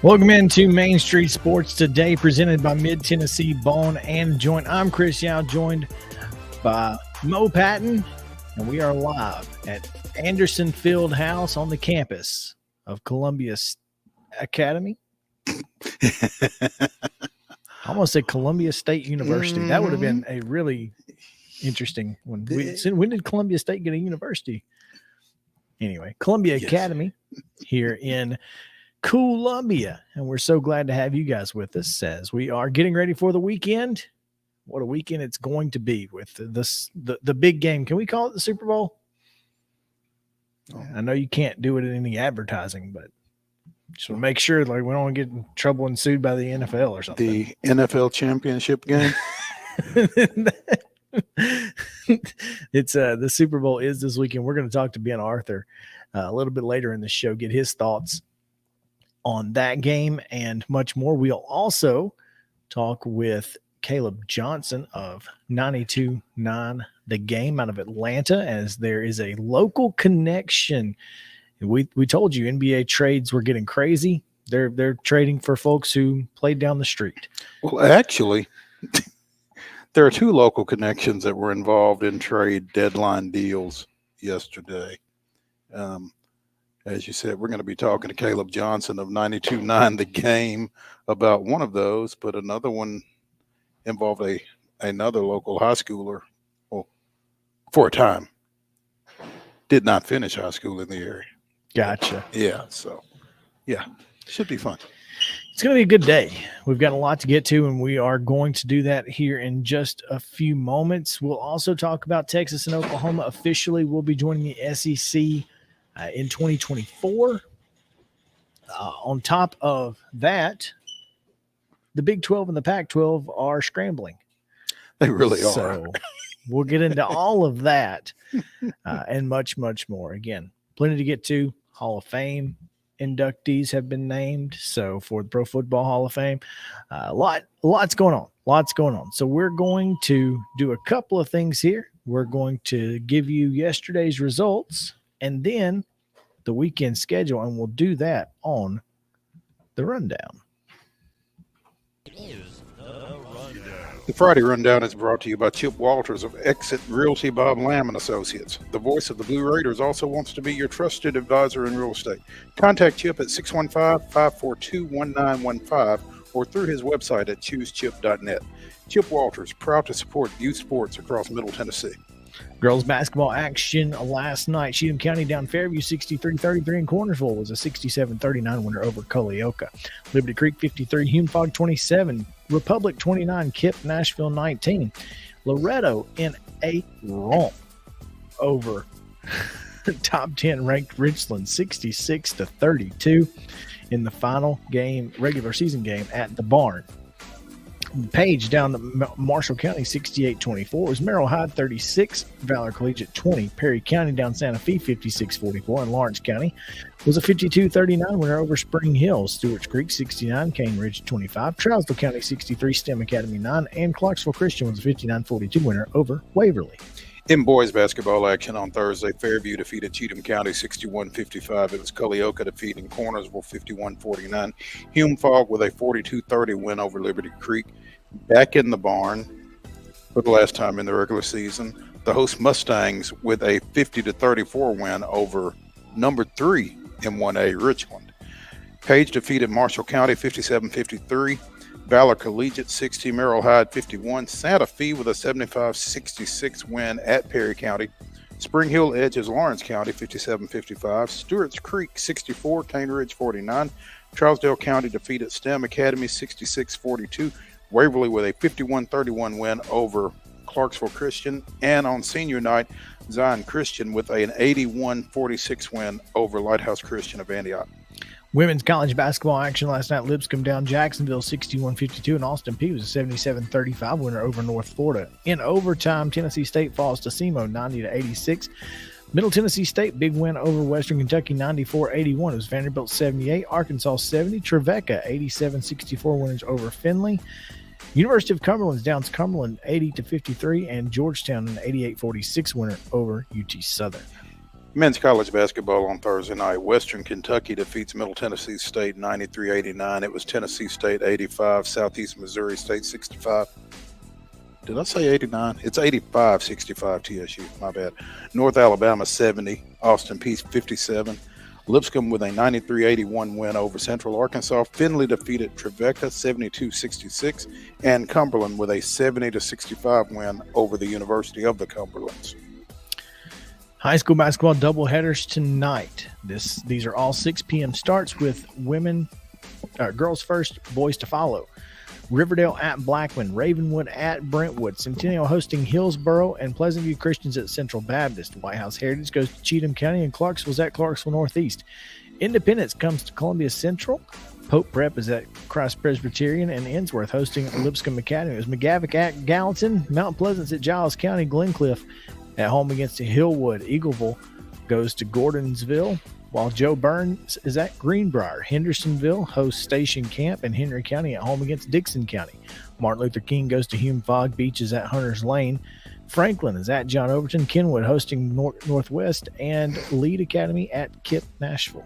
Welcome into Main Street Sports Today, presented by Mid-Tennessee Bone and Joint. I'm Chris Yow, joined by Mo Patton, and we are live at Anderson Field House on the campus of Columbia Academy. I almost said Columbia State University. That would have been a really interesting one. When did Columbia State get a university? Anyway, Columbia Academy here in Columbia, and we're so glad to have you guys with us as we are getting ready for the weekend. What a weekend it's going to be with the big game. Can we call it the Super Bowl? I know you can't do it in any advertising, but just want to make sure like we don't get in trouble and sued by the NFL or something. The NFL championship game. It's the Super Bowl is this weekend. We're going to talk to Ben Arthur a little bit later in the show, get his thoughts on that game and much more. We'll also talk with Caleb Johnson of 92.9 The Game out of Atlanta, as there is a local connection. We told you NBA trades were getting crazy. They're trading for folks who played down the street. Well, actually, there are two local connections that were involved in trade deadline deals yesterday. As you said, we're going to be talking to Caleb Johnson of 92.9 The Game about one of those, but another one involved another local high schooler, well, for a time, did not finish high school in the area. Gotcha. Yeah, so, yeah, should be fun. It's going to be a good day. We've got a lot to get to, and we are going to do that here in just a few moments. We'll also talk about Texas and Oklahoma officially will be joining the SEC in 2024. On top of that, the Big 12 and the Pac-12 are scrambling. They really are. So we'll get into all of that and much, much more. Again, plenty to get to. Hall of Fame inductees have been named. So for the Pro Football Hall of Fame, lots going on. Lots going on. So we're going to do a couple of things here. We're going to give you yesterday's results and then the weekend schedule, and we'll do that on the rundown. The Friday Rundown is brought to you by Chip Walters of Exit Realty Bob Lamb and Associates. The voice of the Blue Raiders also wants to be your trusted advisor in real estate. Contact Chip at 615-542-1915 or through his website at choosechip.net. Chip Walters, proud to support youth sports across Middle Tennessee. Girls basketball action last night. Cheatham County down Fairview 63-33, and Cornersville was a 67-39 winner over Culleoka. Liberty Creek 53, Hume Fog 27, Republic 29, Kip Nashville 19. Loretto in a romp over top 10 ranked Richland 66-32 in the final game, regular season game at the Barn. Page down to Marshall County 68-24 was Merrill Hyde 36, Valor Collegiate 20, Perry County down Santa Fe 56-44, and Lawrence County was a 52-39 winner over Spring Hill. Stewart's Creek 69, Cane Ridge 25, Trousdale County 63, STEM Academy 9, and Clarksville Christian was a 59-42 winner over Waverly. In boys basketball action on Thursday, Fairview defeated Cheatham County 61-55. It was Culleoka defeating Cornersville 51-49. Hume Fog with a 42-30 win over Liberty Creek. Back in the Barn for the last time in the regular season, the host Mustangs with a 50-34 win over number 3 in 1A Richland. Page defeated Marshall County 57-53. Valor Collegiate 60, Merrill Hyde 51, Santa Fe with a 75-66 win at Perry County. Spring Hill edges Lawrence County 57-55, Stewart's Creek 64, Cane Ridge 49, Trousdale County defeated STEM Academy 66-42, Waverly with a 51-31 win over Clarksville Christian, and on senior night, Zion Christian with an 81-46 win over Lighthouse Christian of Antioch. Women's college basketball action last night. Lipscomb down Jacksonville 61-52, and Austin Peay was a 77-35 winner over North Florida. In overtime, Tennessee State falls to SEMO 90-86. Middle Tennessee State, big win over Western Kentucky 94-81. It was Vanderbilt 78, Arkansas 70, Trevecca 87-64 winners over Findlay. University of Cumberland's down Cumberland 80-53, and Georgetown an 88-46 winner over UT Southern. Men's college basketball on Thursday night. Western Kentucky defeats Middle Tennessee State 93-89. It was Tennessee State 85, Southeast Missouri State 65. Did I say 89? It's 85-65 TSU. My bad. North Alabama 70, Austin Peay 57. Lipscomb with a 93-81 win over Central Arkansas. Findlay defeated Trevecca 72-66, and Cumberland with a 70-65 win over the University of the Cumberlands. High school basketball doubleheaders tonight. These are all 6 p.m. starts with girls first, boys to follow. Riverdale at Blackman, Ravenwood at Brentwood, Centennial hosting Hillsboro, and Pleasant View Christians at Central Baptist. White House Heritage goes to Cheatham County, and Clarksville's at Clarksville Northeast. Independence comes to Columbia Central. Pope Prep is at Christ Presbyterian, and Ensworth hosting Lipscomb Academy. It was McGavock at Gallatin, Mount Pleasant's at Giles County, Glencliff at home against Hillwood. Eagleville goes to Gordonsville, while Joe Burns is at Greenbrier. Hendersonville hosts Station Camp, and Henry County at home against Dixon County. Martin Luther King goes to Hume Fogg. Beach is at Hunters Lane. Franklin is at John Overton. Kenwood hosting Northwest, and Lead Academy at Kip Nashville.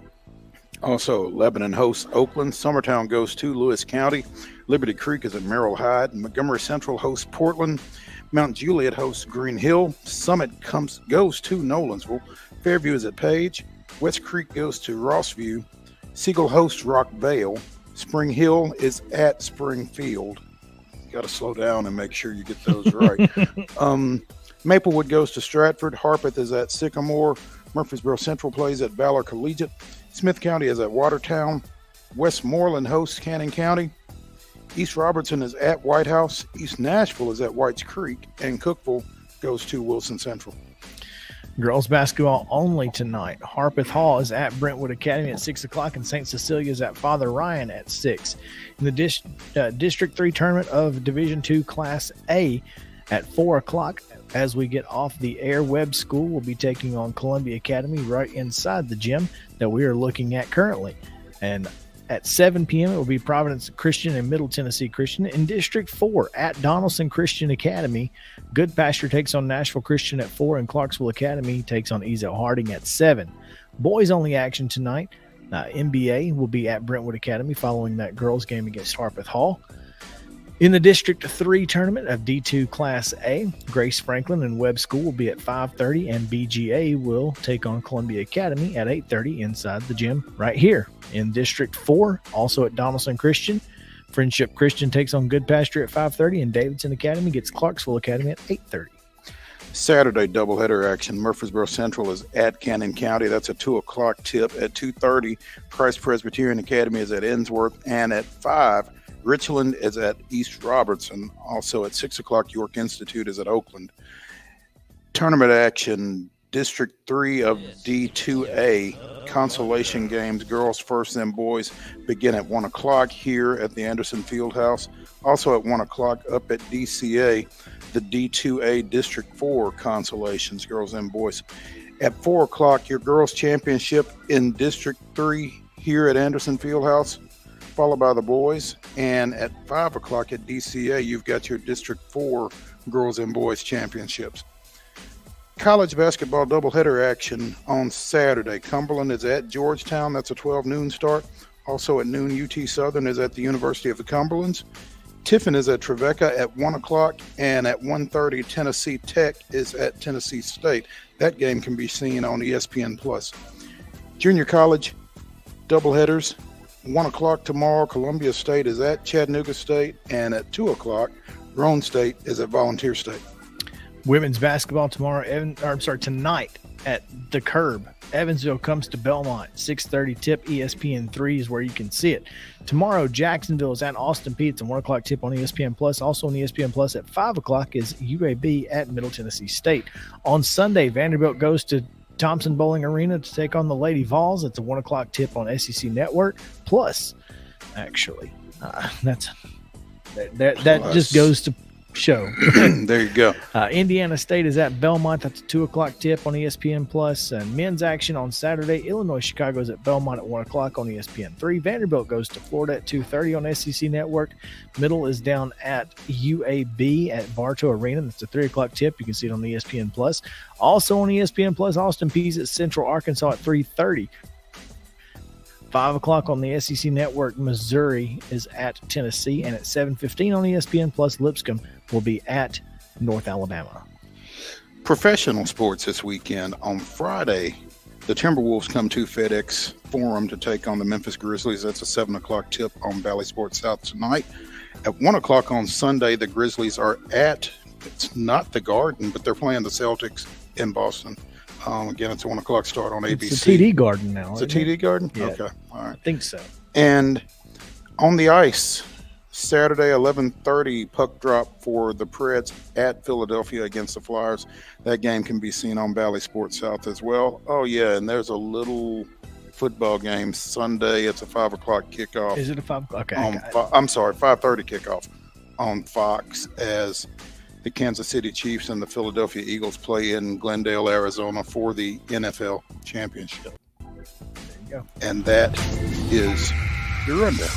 Also, Lebanon hosts Oakland. Summertown goes to Lewis County. Liberty Creek is at Merrill Hyde. Montgomery Central hosts Portland. Mount Juliet hosts Green Hill. Summit goes to Nolensville. Fairview is at Page. West Creek goes to Rossview. Siegel hosts Rock Vale. Spring Hill is at Springfield. You got to slow down and make sure you get those right. Maplewood goes to Stratford. Harpeth is at Sycamore. Murfreesboro Central plays at Valor Collegiate. Smith County is at Watertown. Westmoreland hosts Cannon County. East Robertson is at White House. East Nashville is at Whites Creek. And Cookville goes to Wilson Central. Girls basketball only tonight. Harpeth Hall is at Brentwood Academy at 6 o'clock, and St. Cecilia is at Father Ryan at 6. In the District 3 tournament of Division II Class A at 4 o'clock, as we get off the air, Webb School will be taking on Columbia Academy right inside the gym that we are looking at currently. And at 7 p.m., it will be Providence Christian and Middle Tennessee Christian. In District 4, at Donaldson Christian Academy, Good Pasture takes on Nashville Christian at 4, and Clarksville Academy takes on Ezel Harding at 7. Boys only action tonight. NBA will be at Brentwood Academy following that girls game against Harpeth Hall. In the District 3 tournament of D2 Class A, Grace Franklin and Webb School will be at 5:30, and BGA will take on Columbia Academy at 8:30 inside the gym right here. In District 4, also at Donaldson Christian, Friendship Christian takes on Good Pasture at 5:30, and Davidson Academy gets Clarksville Academy at 8:30. Saturday doubleheader action. Murfreesboro Central is at Cannon County. That's a 2 o'clock tip. At 2:30, Christ Presbyterian Academy is at Ensworth, and at 5, Richland is at East Robertson. Also at 6 o'clock, York Institute is at Oakland. Tournament action, District 3 of D2A, consolation games, girls first, then boys, begin at 1 o'clock here at the Anderson Fieldhouse. Also at 1 o'clock up at DCA, the D2A District 4 consolations, girls and boys. At 4 o'clock, your girls championship in District 3 here at Anderson Fieldhouse, followed by the boys. And at 5 o'clock at DCA, you've got your District 4 girls and boys championships. College basketball doubleheader action on Saturday. Cumberland is at Georgetown. That's a 12 noon start. Also at noon, UT Southern is at the University of the Cumberlands. Tiffin is at Trevecca at 1 o'clock. And at 1:30, Tennessee Tech is at Tennessee State. That game can be seen on ESPN+. Junior college doubleheaders. 1 o'clock tomorrow, Columbia State is at Chattanooga State. And at 2 o'clock, Roane State is at Volunteer State. Women's basketball tonight at the Curb. Evansville comes to Belmont. 6:30 tip. ESPN3 is where you can see it. Tomorrow, Jacksonville is at Austin Peay. It's a 1 o'clock tip on ESPN+. Also on ESPN Plus at 5 o'clock is UAB at Middle Tennessee State. On Sunday, Vanderbilt goes to Thompson Bowling Arena to take on the Lady Vols. It's a 1 o'clock tip on SEC Network. Plus, actually, that just goes to show. There you go. Indiana State is at Belmont. That's a 2:00 tip on ESPN Plus. And men's action on Saturday. Illinois Chicago is at Belmont at 1 o'clock on ESPN3. Vanderbilt goes to Florida at 2:30 on SEC Network. Middle is down at UAB at Bartow Arena. That's a 3:00 tip. You can see it on ESPN Plus. Also on ESPN Plus, Austin Peay's at Central Arkansas at 3:30. 5 o'clock on the SEC Network, Missouri is at Tennessee, and at 7:15 on ESPN Plus, Lipscomb will be at North Alabama. Professional sports this weekend. On Friday, the Timberwolves come to FedEx Forum to take on the Memphis Grizzlies. That's a 7 o'clock tip on Valley Sports South tonight. At 1 o'clock on Sunday, the Grizzlies are at, it's not the Garden, but they're playing the Celtics in Boston. Again, it's a 1 o'clock start on ABC. It's a TD Garden now. It's a TD Garden? Yeah, okay. All right. I think so. And on the ice, Saturday, 11:30 puck drop for the Preds at Philadelphia against the Flyers. That game can be seen on Valley Sports South as well. Oh, yeah, and there's a little football game Sunday. It's a 5 o'clock kickoff. Is it a 5 o'clock? Okay. I'm sorry, 5:30 kickoff on Fox as the Kansas City Chiefs and the Philadelphia Eagles play in Glendale, Arizona for the NFL championship. There you go. And that is your rundown.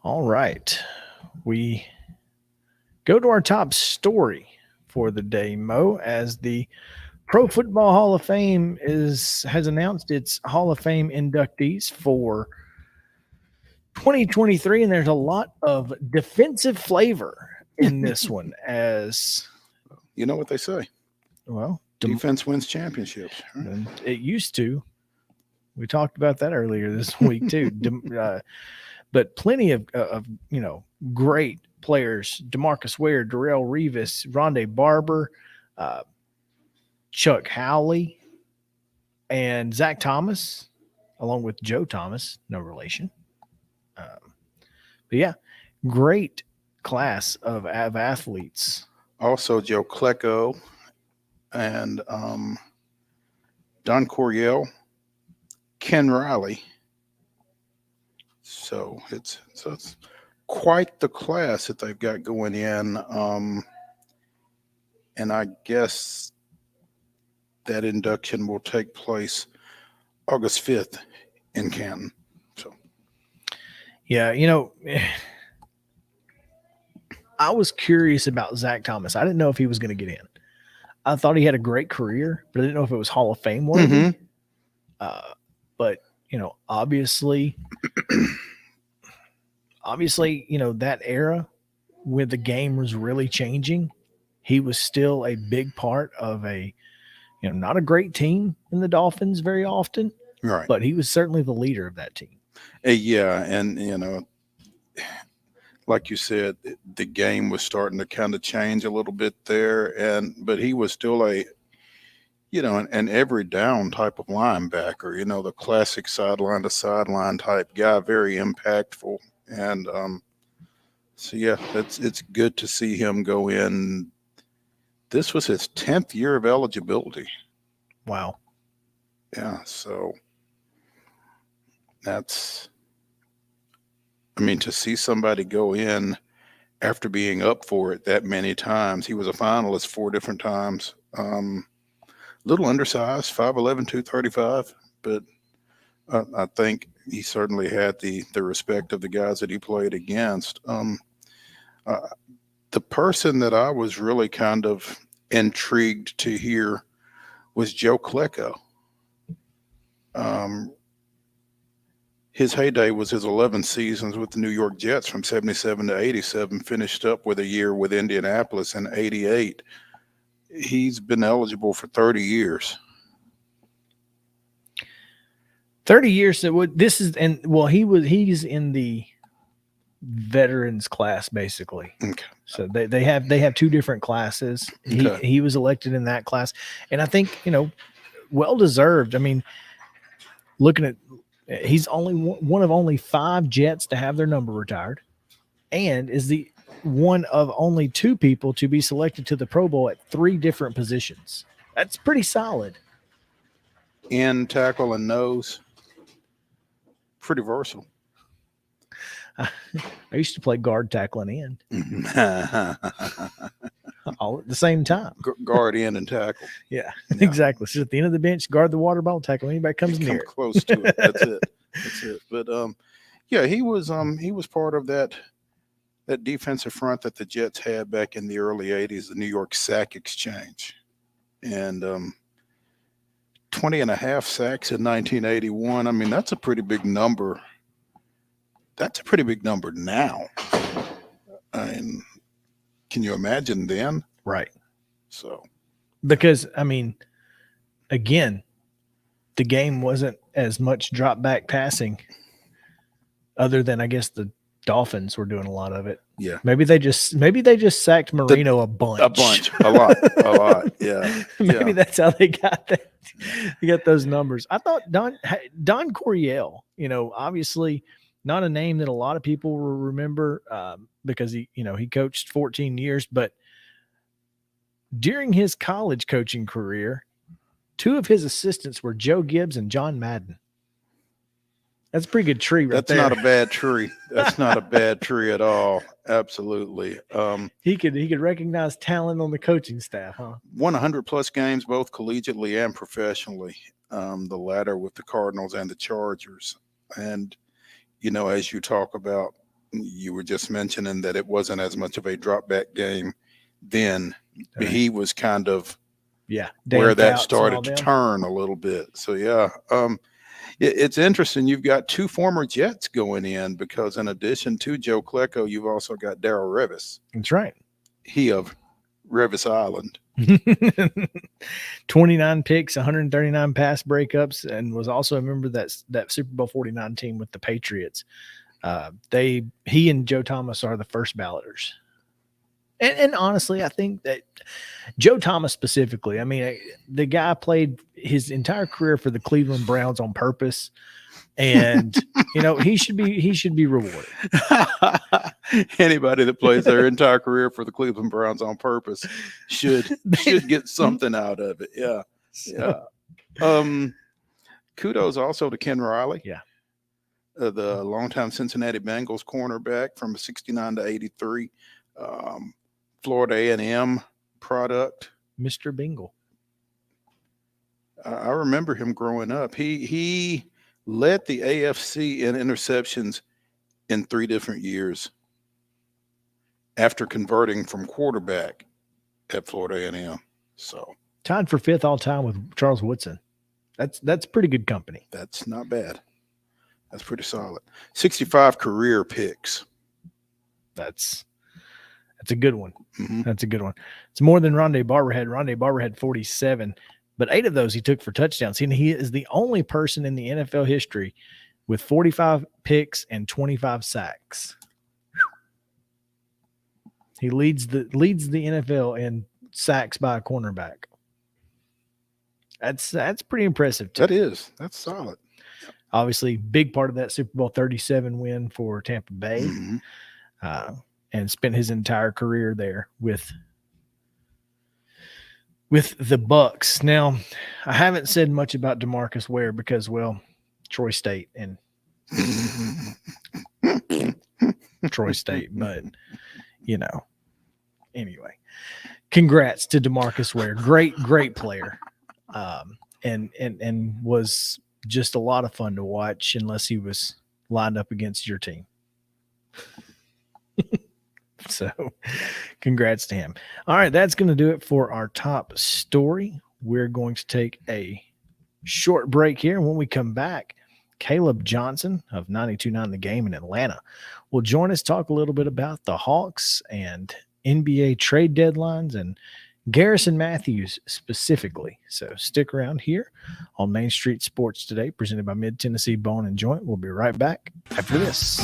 All right. We go to our top story for the day, Mo, as the Pro Football Hall of Fame has announced its Hall of Fame inductees for 2023, and there's a lot of defensive flavor in this one, as you know what they say. Well, defense wins championships. Right? It used to. We talked about that earlier this week too. But plenty of great players: DeMarcus Ware, Darrelle Revis, Rondé Barber, Chuck Howley, and Zach Thomas, along with Joe Thomas, no relation. But yeah, great class of athletes. Also, Joe Klecko and Don Coryell, Ken Riley. So it's quite the class that they've got going in. And I guess that induction will take place August 5th in Canton. So. Yeah, I was curious about Zach Thomas. I didn't know if he was going to get in. I thought he had a great career, but I didn't know if it was Hall of Fame worthy. But, obviously, that era when the game was really changing, he was still a big part of not a great team in the Dolphins very often, right? But he was certainly the leader of that team. Yeah, and like you said, the game was starting to kind of change a little bit there, but he was still an every down type of linebacker. The classic sideline to sideline type guy, very impactful, and so yeah, it's good to see him go in. This was his 10th year of eligibility. Wow. Yeah, so that's. To see somebody go in after being up for it that many times. He was a finalist 4 different times. Little undersized, 5'11", 235, but I think he certainly had the respect of the guys that he played against. The person that I was really kind of intrigued to hear was Joe Klecko. His heyday was his 11 seasons with the New York Jets from 77 to 87, finished up with a year with Indianapolis in 88. He's been eligible for 30 years. 30 years. He's in the veterans class basically. Okay. So they have 2 different classes. Okay. He was elected in that class, and I think well deserved. Looking at. He's only one of only 5 Jets to have their number retired, and is the one of only 2 people to be selected to the Pro Bowl at 3 different positions. That's pretty solid. In tackle and nose, pretty versatile. I used to play guard, tackling in all at the same time. Guard in and tackle. Yeah, exactly. Sit at the end of the bench, guard the water bottle, tackle anybody comes near. Come close to it. That's it. That's it. But yeah, he was part of that defensive front that the Jets had back in the early 80s, the New York Sack Exchange. And 20 and a half sacks in 1981. I mean, that's a pretty big number. That's a pretty big number now. I mean, can you imagine then? Right. So, because, I mean, again, the game wasn't as much drop back passing, other than, I guess, the Dolphins were doing a lot of it. Yeah. Maybe they just sacked Marino a bunch. A lot. Yeah. Maybe that's how they got that. They got those numbers. I thought Don Coryell, obviously not a name that a lot of people will remember because he coached 14 years, but during his college coaching career, 2 of his assistants were Joe Gibbs and John Madden. That's a pretty good tree right there. That's not a bad tree. That's not a bad tree at all. Absolutely. He could recognize talent on the coaching staff, huh? Won 100+ games, both collegiately and professionally, the latter with the Cardinals and the Chargers. And, as you talk about, you were just mentioning that it wasn't as much of a drop back game then. Right. He was kind of where that started to turn a little bit. So, yeah. It's interesting. You've got 2 former Jets going in because in addition to Joe Klecko, you've also got Darrell Revis. That's right. He of Revis Island. 29 picks, 139 pass breakups, and was also a member of that Super Bowl 49 team with the Patriots. He and Joe Thomas are the first balloters. And honestly, I think that Joe Thomas specifically, I mean, the guy played his entire career for the Cleveland Browns on purpose, and he should be rewarded. Anybody that plays their entire career for the Cleveland Browns on purpose should get something out of it. Yeah, yeah. Kudos also to Ken Riley. Yeah. The longtime Cincinnati Bengals cornerback from 69 to 83. Florida A&M product. Mr. Bingle. I remember him growing up. He led the AFC in interceptions in 3 different years after converting from quarterback at Florida A&M. So tied for 5th all time with Charles Woodson. That's pretty good company. That's not bad. That's pretty solid. 65 career picks. That's a good one. Mm-hmm. That's a good one. It's more than Rondé Barber had. Rondé Barber had 47, but 8 of those he took for touchdowns. He is the only person in the NFL history with 45 picks and 25 sacks. He leads the NFL in sacks by a cornerback. That's pretty impressive too. That is. That's solid. Obviously, big part of that Super Bowl 37 win for Tampa Bay. Mm-hmm. And spent his entire career there with the Bucks. Now, I haven't said much about DeMarcus Ware because, well, Troy State and Troy State, but anyway, congrats to DeMarcus Ware. Great player. And was just a lot of fun to watch unless he was lined up against your team. So congrats to him. All right, that's going to do it for our top story. We're going to take a short break here. When we come back, Caleb Johnson of 92.9 The Game in Atlanta will join us, talk a little bit about the Hawks and NBA trade deadlines and Garrison Matthews specifically. So stick around here on Main Street Sports Today, presented by Mid-Tennessee Bone and Joint. We'll be right back after this.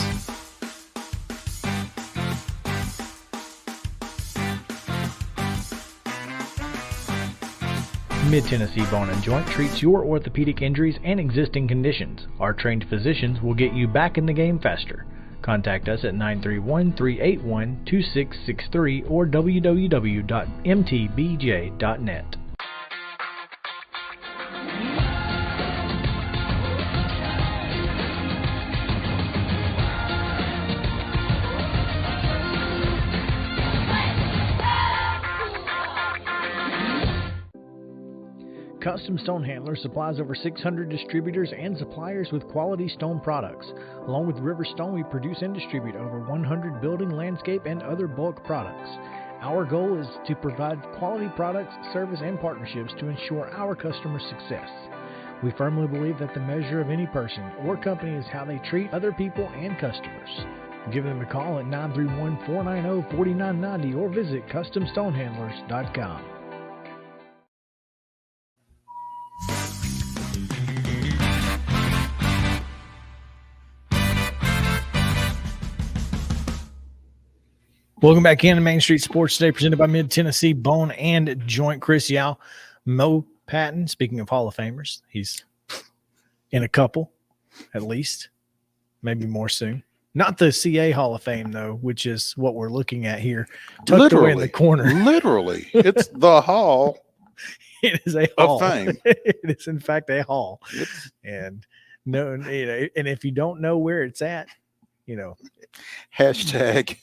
Mid-Tennessee Bone and Joint treats your orthopedic injuries and existing conditions. Our trained physicians will get you back in the game faster. Contact us at 931-381-2663 or www.mtbj.net. Custom Stone Handler supplies over 600 distributors and suppliers with quality stone products. Along with River Stone, we produce and distribute over 100 building, landscape, and other bulk products. Our goal is to provide quality products, service, and partnerships to ensure our customers' success. We firmly believe that the measure of any person or company is how they treat other people and customers. Give them a call at 931-490-4990 or visit CustomStonehandlers.com. Welcome back into Main Street Sports Today, presented by Mid-Tennessee Bone and Joint. Chris Yow, Mo Patton, speaking of Hall of Famers, he's in a couple, at least, maybe more soon. Not the CA Hall of Fame, though, which is what we're looking at here, tucked away in the corner. Literally. It's the Hall It is a hall. of Fame. It is, in fact, a hall. And and if you don't know where it's at, Hashtag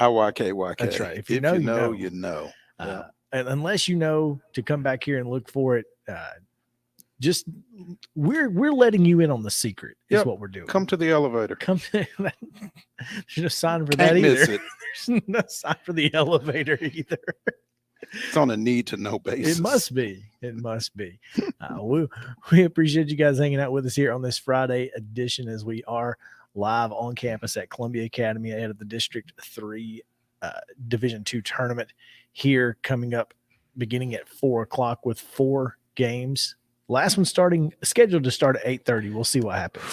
IYKYK. That's right. If you know, you know. And unless you know to come back here and look for it, just we're letting you in on the secret. Is what we're doing. Come to the elevator. There's no sign for Can't that either. miss it. There's no sign for the elevator either. It's on a need to know basis. It must be. We appreciate you guys hanging out with us here on this Friday edition, as we are live on campus at Columbia Academy ahead of the District 3 Division 2 tournament here coming up beginning at 4:00 with 4 games. Last one scheduled to start at 8:30. We'll see what happens.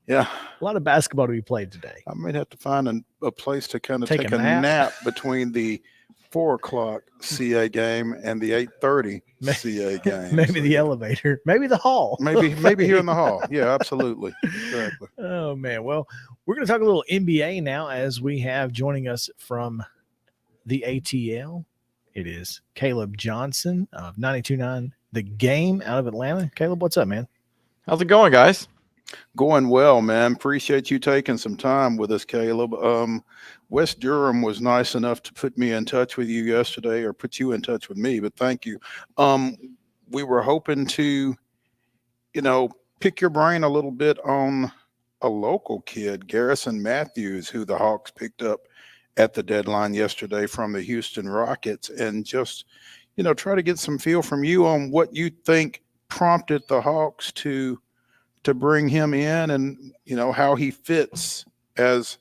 A lot of basketball to be played today. I might have to find a place to kind of take a nap between the 4:00 CA game and the 8:30 CA game. Maybe the elevator, maybe the hall. Maybe here in the hall. Yeah, absolutely. Exactly. Oh, man. Well, we're going to talk a little NBA now, as we have joining us from the ATL. It is Caleb Johnson of 92.9 The Game out of Atlanta. Caleb, what's up, man? How's it going, guys? Going well, man. Appreciate you taking some time with us, Caleb. West Durham was nice enough to put me in touch with you yesterday, or put you in touch with me, but thank you. We were hoping to, pick your brain a little bit on a local kid, Garrison Matthews, who the Hawks picked up at the deadline yesterday from the Houston Rockets, and just, try to get some feel from you on what you think prompted the Hawks to bring him in, and how he fits as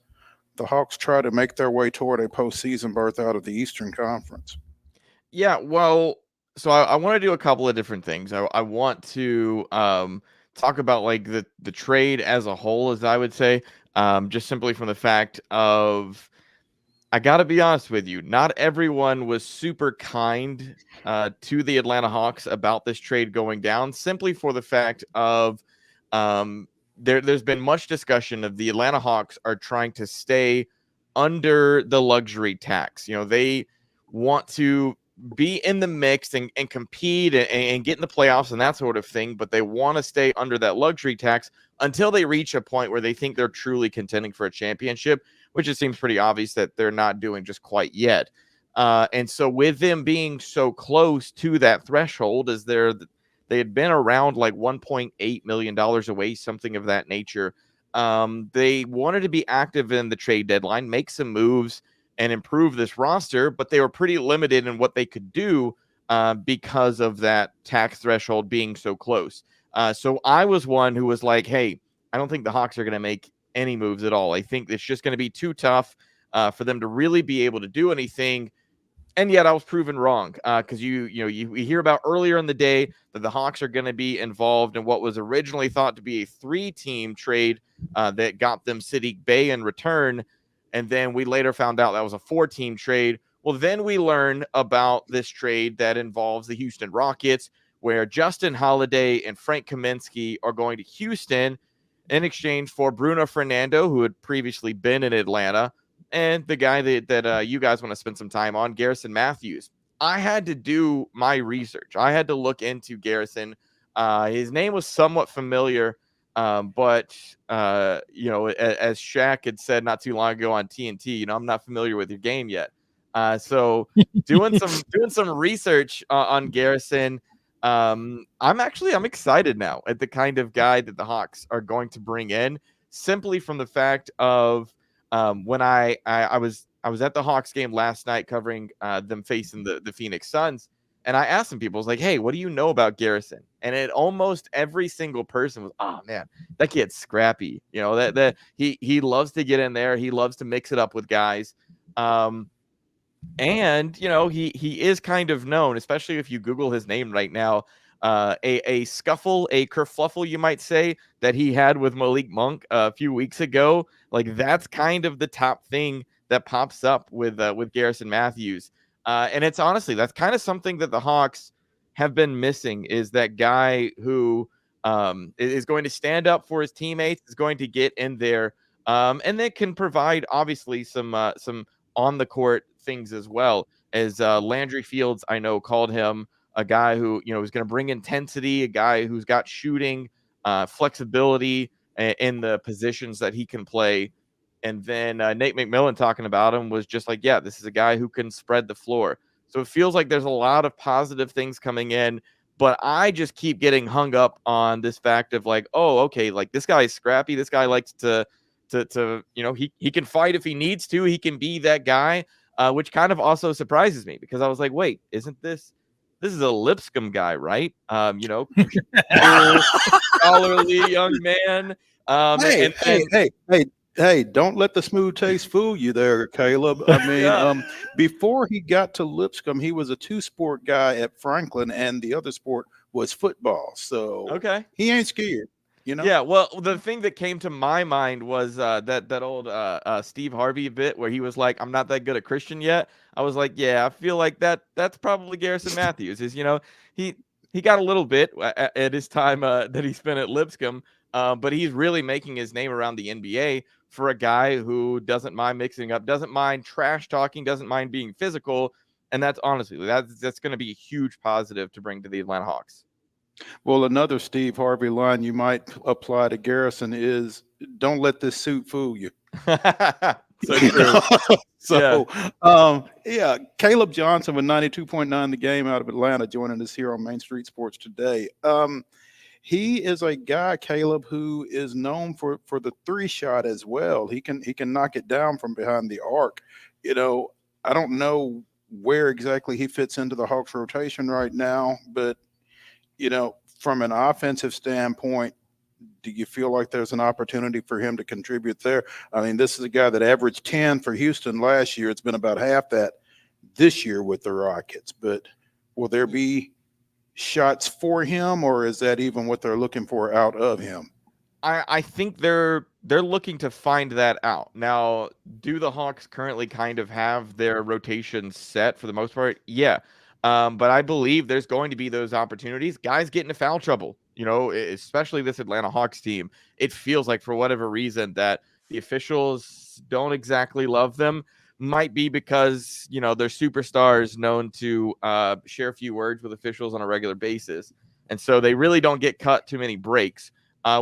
the Hawks try to make their way toward a postseason berth out of the Eastern Conference. Yeah, well, so I want to do a couple of different things. I want to talk about like the trade as a whole, as I would say, just simply from the fact of, I got to be honest with you, not everyone was super kind to the Atlanta Hawks about this trade going down, simply for the fact of there's been much discussion of the Atlanta Hawks are trying to stay under the luxury tax. They want to be in the mix and compete and get in the playoffs and that sort of thing, but they want to stay under that luxury tax until they reach a point where they think they're truly contending for a championship, which it seems pretty obvious that they're not doing just quite yet. And so with them being so close to that threshold, as they had been around like $1.8 million away, something of that nature. They wanted to be active in the trade deadline, make some moves, and improve this roster, but they were pretty limited in what they could do because of that tax threshold being so close. So I was one who was like, hey, I don't think the Hawks are going to make any moves at all. I think it's just going to be too tough for them to really be able to do anything. And yet I was proven wrong, because you hear about earlier in the day that the Hawks are going to be involved in what was originally thought to be a 3-team trade that got them Sadiq Bey in return. And then we later found out that was a 4-team trade. Well, then we learn about this trade that involves the Houston Rockets, where Justin Holiday and Frank Kaminsky are going to Houston in exchange for Bruno Fernando, who had previously been in Atlanta, and the guy that you guys want to spend some time on, Garrison Matthews. I had to do my research. I had to look into Garrison. His name was somewhat familiar, but as Shaq had said not too long ago on TNT, I'm not familiar with your game yet. So doing some research on Garrison. I'm excited now at the kind of guy that the Hawks are going to bring in, simply from the fact of when I was at the Hawks game last night covering them facing the Phoenix Suns, and I asked some people, I was like, hey, what do you know about Garrison? And it almost every single person was, oh man, that kid's scrappy. You know, that he loves to get in there, he loves to mix it up with guys. And you know, he is kind of known, especially if you Google his name right now, a scuffle, a kerfluffle, you might say, that he had with Malik Monk a few weeks ago. Like that's kind of the top thing that pops up with Garrison Matthews. And it's honestly, that's kind of something that the Hawks have been missing, is that guy who is going to stand up for his teammates, is going to get in there, and they can provide obviously some on the court things as well. As Landry Fields, I know, called him a guy who, you know, is going to bring intensity, a guy who's got shooting, flexibility in the positions that he can play. And then Nate McMillan talking about him was just like, yeah, this is a guy who can spread the floor. So it feels like there's a lot of positive things coming in, but I just keep getting hung up on this fact of like, oh, okay, like this guy is scrappy. This guy likes to you know, he can fight if he needs to. He can be that guy, which kind of also surprises me, because I was like, wait, isn't this is a Lipscomb guy, right? You know, cool, scholarly young man. Hey, don't let the smooth taste fool you there, Caleb. I mean, Yeah. Before he got to Lipscomb, he was a two-sport guy at Franklin, and the other sport was football. So Okay. he ain't scared, you know? Yeah, well, the thing that came to my mind was that old Steve Harvey bit where he was like, "I'm not that good at Christian yet." I was like, "Yeah, I feel like that's probably Garrison Matthews." Is, you know, he got a little bit at his time that he spent at Lipscomb, but he's really making his name around the NBA for a guy who doesn't mind mixing up, doesn't mind trash talking, doesn't mind being physical, and that's honestly that's going to be a huge positive to bring to the Atlanta Hawks. Well, another Steve Harvey line you might apply to Garrison is, "Don't let this suit fool you." So true. So, yeah, Caleb Johnson with 92.9 the game out of Atlanta joining us here on Main Street Sports today. He is a guy, Caleb, who is known for the three shot as well. He can knock it down from behind the arc. You know, I don't know where exactly he fits into the Hawks rotation right now, but you know, from an offensive standpoint, do you feel like there's an opportunity for him to contribute there? I mean, this is a guy that averaged 10 for Houston last year. It's been about half that this year with the Rockets. But will there be shots for him, or is that even what they're looking for out of him? I think they're looking to find that out. Now, do the Hawks currently kind of have their rotation set for the most part? Yeah. But I believe there's going to be those opportunities. Guys get into foul trouble, you know, especially this Atlanta Hawks team. It feels like, for whatever reason, that the officials don't exactly love them. Might be because, you know, they're superstars known to share a few words with officials on a regular basis. And so they really don't get cut too many breaks,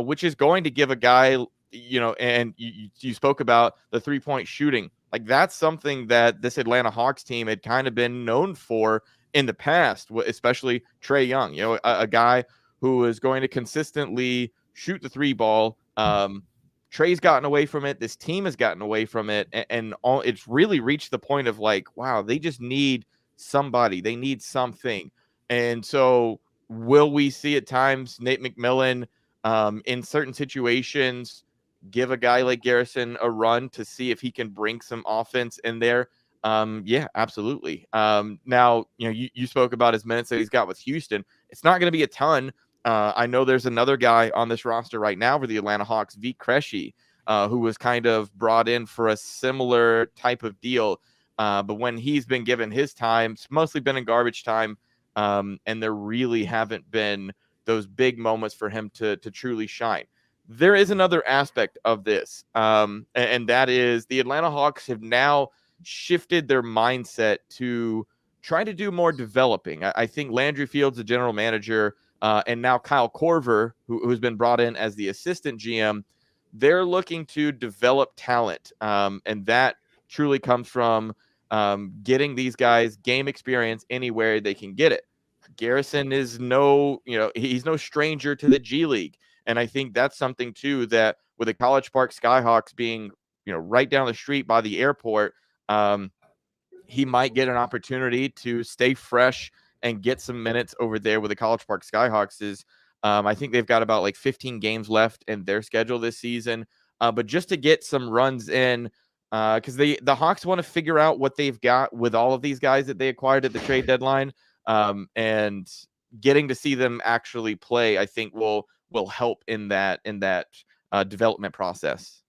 which is going to give a guy, you know, and you spoke about the 3-point shooting. Like that's something that this Atlanta Hawks team had kind of been known for in the past, especially Trae Young, you know, a guy who is going to consistently shoot the three ball. Trae's gotten away from it. This team has gotten away from it. And it's really reached the point of like, wow, they just need somebody. They need something. And so will we see at times Nate McMillan in certain situations give a guy like Garrison a run to see if he can bring some offense in there? Yeah, absolutely. Now, you know, you spoke about his minutes that he's got with Houston. It's not going to be a ton. I know there's another guy on this roster right now for the Atlanta Hawks, V. Cresci, who was kind of brought in for a similar type of deal. But when he's been given his time, it's mostly been in garbage time. And there really haven't been those big moments for him to truly shine. There is another aspect of this, and that is the Atlanta Hawks have now shifted their mindset to try to do more developing. I think Landry Fields, the general manager, and now Kyle Korver, who's been brought in as the assistant GM, they're looking to develop talent, and that truly comes from getting these guys game experience anywhere they can get it. Garrison is he's no stranger to the G League. And I think that's something too, that with the College Park Skyhawks being, right down the street by the airport, he might get an opportunity to stay fresh and get some minutes over there with the College Park Skyhawks. I think they've got about like 15 games left in their schedule this season. But just to get some runs in, because the Hawks want to figure out what they've got with all of these guys that they acquired at the trade deadline, and getting to see them actually play, I think will help in that development process.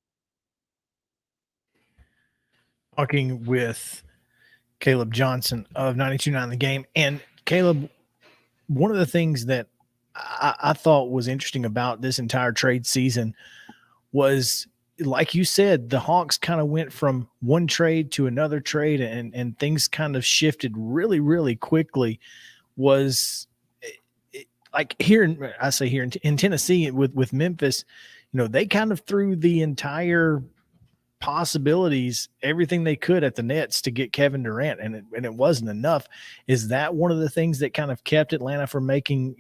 Talking with Caleb Johnson of 92.9 The Game. And Caleb, one of the things that I thought was interesting about this entire trade season was, like you said, the Hawks kind of went from one trade to another trade, and things kind of shifted really, really quickly. Was like here in Tennessee with Memphis, they kind of threw the entire possibilities, everything they could at the Nets to get Kevin Durant, and it wasn't enough. Is that one of the things that kind of kept Atlanta from making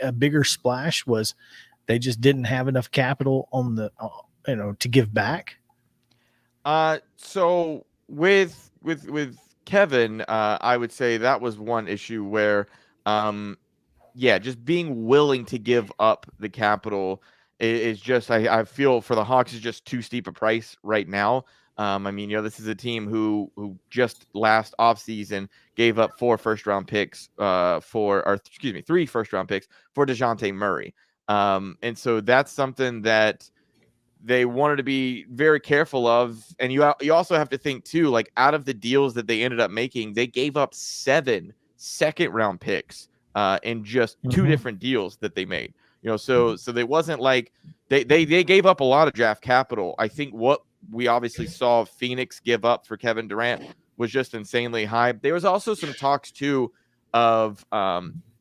a bigger splash? Was they just didn't have enough capital on the to give back? So with Kevin, I would say that was one issue where, just being willing to give up the capital is just, I feel for the Hawks is just too steep a price right now. This is a team who just last offseason gave up 3 first-round picks for DeJounte Murray. And so that's something that they wanted to be very careful of. And you also have to think too, like out of the deals that they ended up making, they gave up 7 second-round picks in just 2 different deals that they made. So they wasn't like they gave up a lot of draft capital. I think what we obviously saw Phoenix give up for Kevin Durant was just insanely high. There was also some talks too of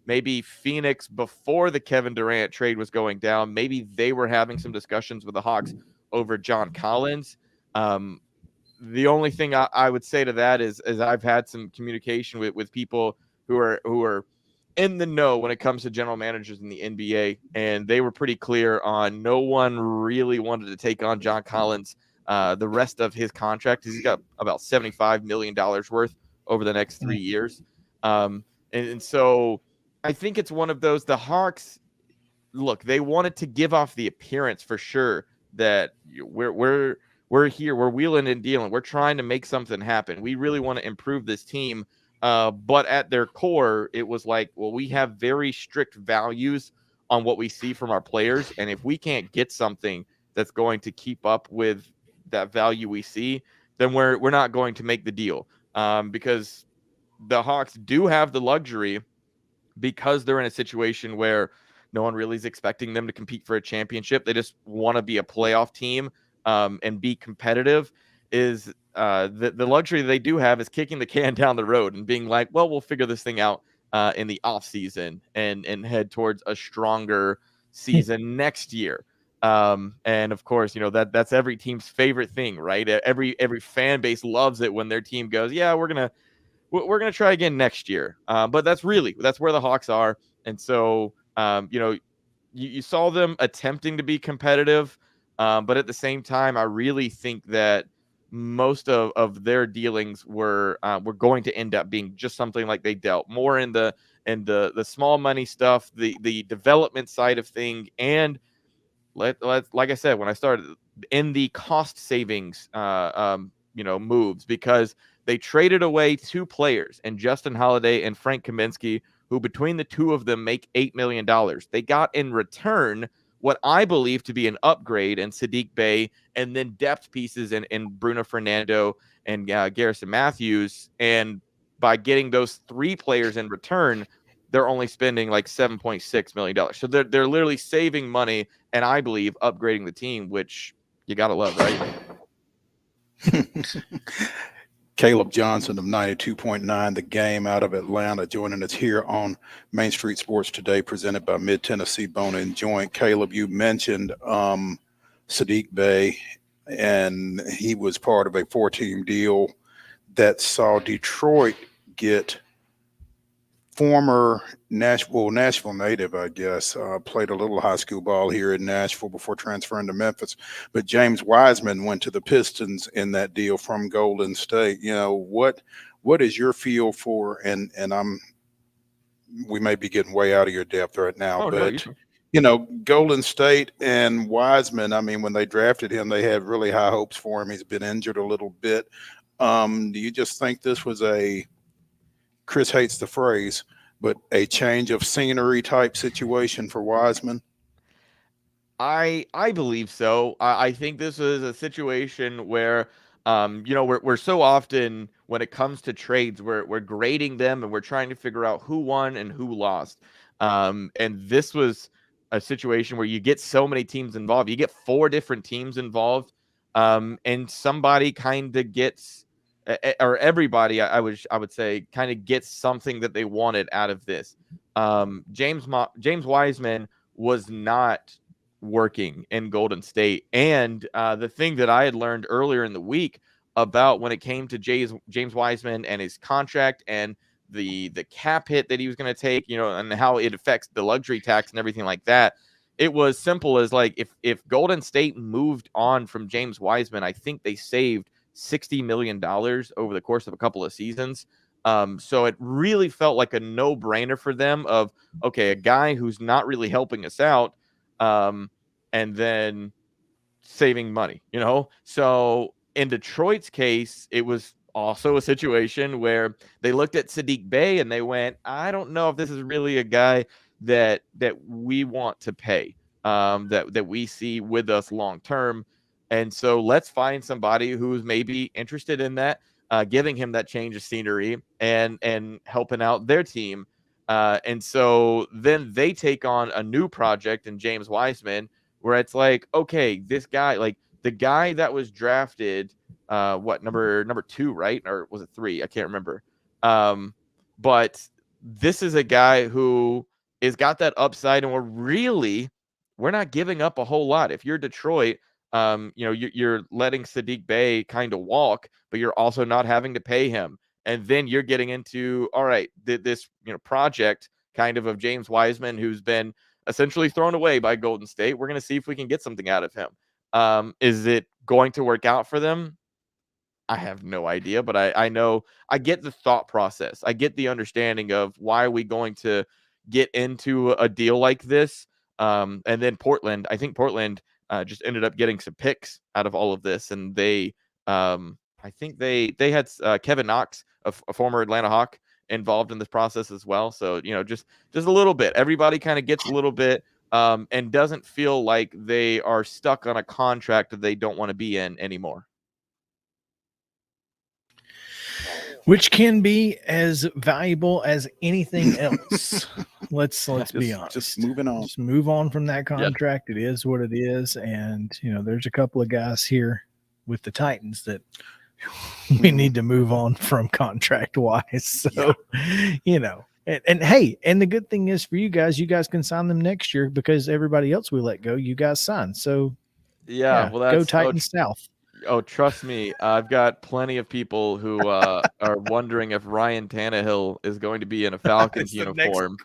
maybe Phoenix, before the Kevin Durant trade was going down, maybe they were having some discussions with the Hawks over John Collins. The only thing I would say to that is I've had some communication with people who are in the know when it comes to general managers in the NBA, and they were pretty clear on no one really wanted to take on John Collins the rest of his contract. He's got about $75 million worth over the next 3 years. And so I think it's one of those, the Hawks, look, they wanted to give off the appearance for sure that we're here, we're wheeling and dealing, we're trying to make something happen. We really want to improve this team. But at their core, it was like, well, we have very strict values on what we see from our players. And if we can't get something that's going to keep up with that value we see, then we're not going to make the deal. Because the Hawks do have the luxury, because they're in a situation where no one really is expecting them to compete for a championship. They just want to be a playoff team and be competitive. Is the luxury they do have is kicking the can down the road and being like, well, we'll figure this thing out in the off season and head towards a stronger season next year. And of course, that's every team's favorite thing, right? Every fan base loves it when their team goes, yeah, we're gonna try again next year. But that's where the Hawks are. And so, you saw them attempting to be competitive, but at the same time, I really think that most of their dealings were going to end up being just something like they dealt more in the small money stuff, the development side of thing, and like I said when I started, in the cost savings moves, because they traded away 2 players, and Justin Holiday and Frank Kaminsky, who between the 2 of them make $8 million. They got in return what I believe to be an upgrade in Sadiq Bey, and then depth pieces in Bruno Fernando and Garrison Matthews. And by getting those 3 players in return, they're only spending like $7.6 million. So they're literally saving money, and I believe upgrading the team, which you got to love, right? Caleb Johnson of 92.9 The Game out of Atlanta joining us here on Main Street Sports Today, presented by Mid-Tennessee Bone and Joint. Caleb, you mentioned Sadiq Bey, and he was part of a 4-team deal that saw Detroit get former Nashville native, I guess, played a little high school ball here in Nashville before transferring to Memphis. But James Wiseman went to the Pistons in that deal from Golden State. What is your feel for? And we may be getting way out of your depth right now, Oh no, you but Golden State and Wiseman. I mean, when they drafted him, they had really high hopes for him. He's been injured a little bit. Do you just think this was Chris hates the phrase, but a change of scenery type situation for Wiseman? I believe so. I think this is a situation where we're so often when it comes to trades we're grading them and we're trying to figure out who won and who lost. And this was a situation where you get so many teams involved. You get 4 different teams involved, and somebody kind of gets or everybody I would say kind of gets something that they wanted out of this. James Wiseman was not working in Golden State. And the thing that I had learned earlier in the week about when it came to James Wiseman and his contract and the cap hit that he was going to take, and how it affects the luxury tax and everything like that. It was simple as like if Golden State moved on from James Wiseman, I think they saved $60 million over the course of a couple of seasons. So it really felt like a no-brainer for them of, okay, a guy who's not really helping us out, and then saving money, So in Detroit's case, it was also a situation where they looked at Sadiq Bey and they went, I don't know if this is really a guy that we want to pay, that we see with us long term. And so let's find somebody who's maybe interested in that, giving him that change of scenery and helping out their team. And so then they take on a new project in James Wiseman, where it's like, okay, this guy, like the guy that was drafted, number 2, right? Or was it 3? I can't remember. But this is a guy who is got that upside, and we're not giving up a whole lot. If you're Detroit, you're letting Sadiq Bey kind of walk, but you're also not having to pay him. And then you're getting into, all right, this project kind of James Wiseman, who's been essentially thrown away by Golden State. We're going to see if we can get something out of him. Is it going to work out for them? I have no idea, but I know I get the thought process. I get the understanding of why are we going to get into a deal like this. And then Portland, I think Portland just ended up getting some picks out of all of this, and they I think they had Kevin Knox, a former Atlanta Hawk, involved in this process as well. So, just a little bit. Everybody kind of gets a little bit, and doesn't feel like they are stuck on a contract that they don't want to be in anymore. Which can be as valuable as anything else. Let's be honest. Just moving on. Just move on from that contract. Yep. It is what it is. And, there's a couple of guys here with the Titans that we need to move on from contract wise. So, and hey, and the good thing is for you guys can sign them next year because everybody else we let go, you guys sign. So well, that's go Titans South. Oh, trust me, I've got plenty of people who are wondering if Ryan Tannehill is going to be in a Falcons uniform.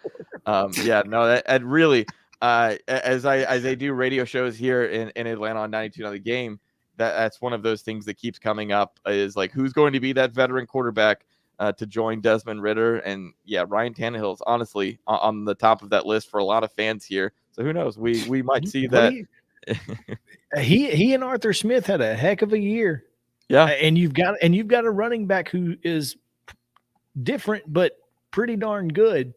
That really, as I do radio shows here in Atlanta on 92 on the Game, that's one of those things that keeps coming up is like, who's going to be that veteran quarterback to join Desmond Ridder? And Ryan Tannehill is honestly on the top of that list for a lot of fans here. So who knows? We might see that. He and Arthur Smith had a heck of a year. Yeah. And you've got a running back who is different but pretty darn good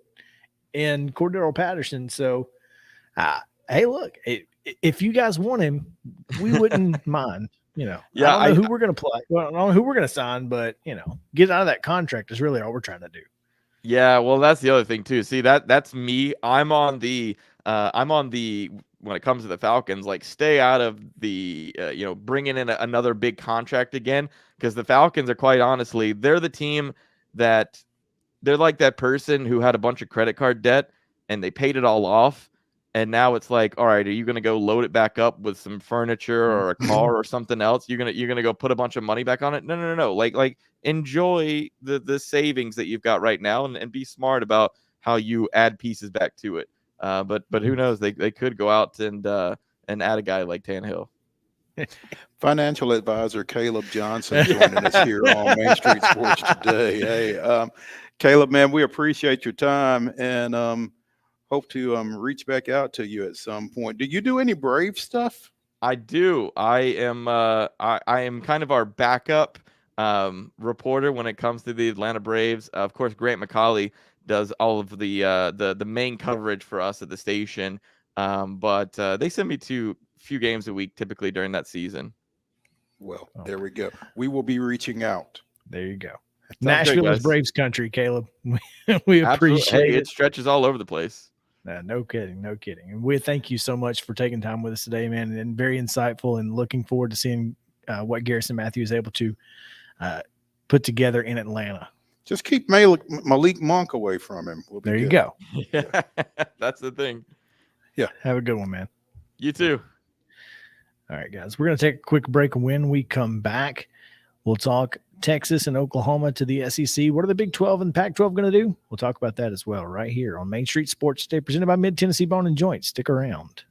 in Cordero Patterson. So hey, look, if you guys want him, we wouldn't mind. I don't know who we're going to play. Well, I don't know who we're going to sign, but get out of that contract is really all we're trying to do. Yeah, well, that's the other thing too. See, that's me. I'm on the when it comes to the Falcons, like stay out of the bringing in another big contract again, because the Falcons are quite honestly, they're the team that they're like that person who had a bunch of credit card debt and they paid it all off, And now it's like, all right, are you going to go load it back up with some furniture or a car or something else? You're gonna go put a bunch of money back on it? No. Like enjoy the savings that you've got right now, and be smart about how you add pieces back to it. But who knows? They could go out and add a guy like Tannehill. Financial advisor Caleb Johnson joining us here on Main Street Sports today. Hey, Caleb, man, we appreciate your time and hope to reach back out to you at some point. Do you do any Brave stuff? I do. I am kind of our backup reporter when it comes to the Atlanta Braves. Of course, Grant McCauley does all of the main coverage for us at the station. But they send me to a few games a week typically during that season. Well, there we go. We will be reaching out. There you go. Nashville is Braves country, Caleb. We appreciate it. It stretches all over the place. No kidding. And we thank you so much for taking time with us today, man, and very insightful, and looking forward to seeing what Garrison Matthew is able to put together in Atlanta. Just keep Malik Monk away from him. There you go. Yeah, that's the thing. Yeah. Have a good one, man. You too. All right, guys. We're going to take a quick break. When we come back, we'll talk Texas and Oklahoma to the SEC. What are the Big 12 and Pac-12 going to do? We'll talk about that as well right here on Main Street Sports Today, presented by Mid-Tennessee Bone and Joint. Stick around.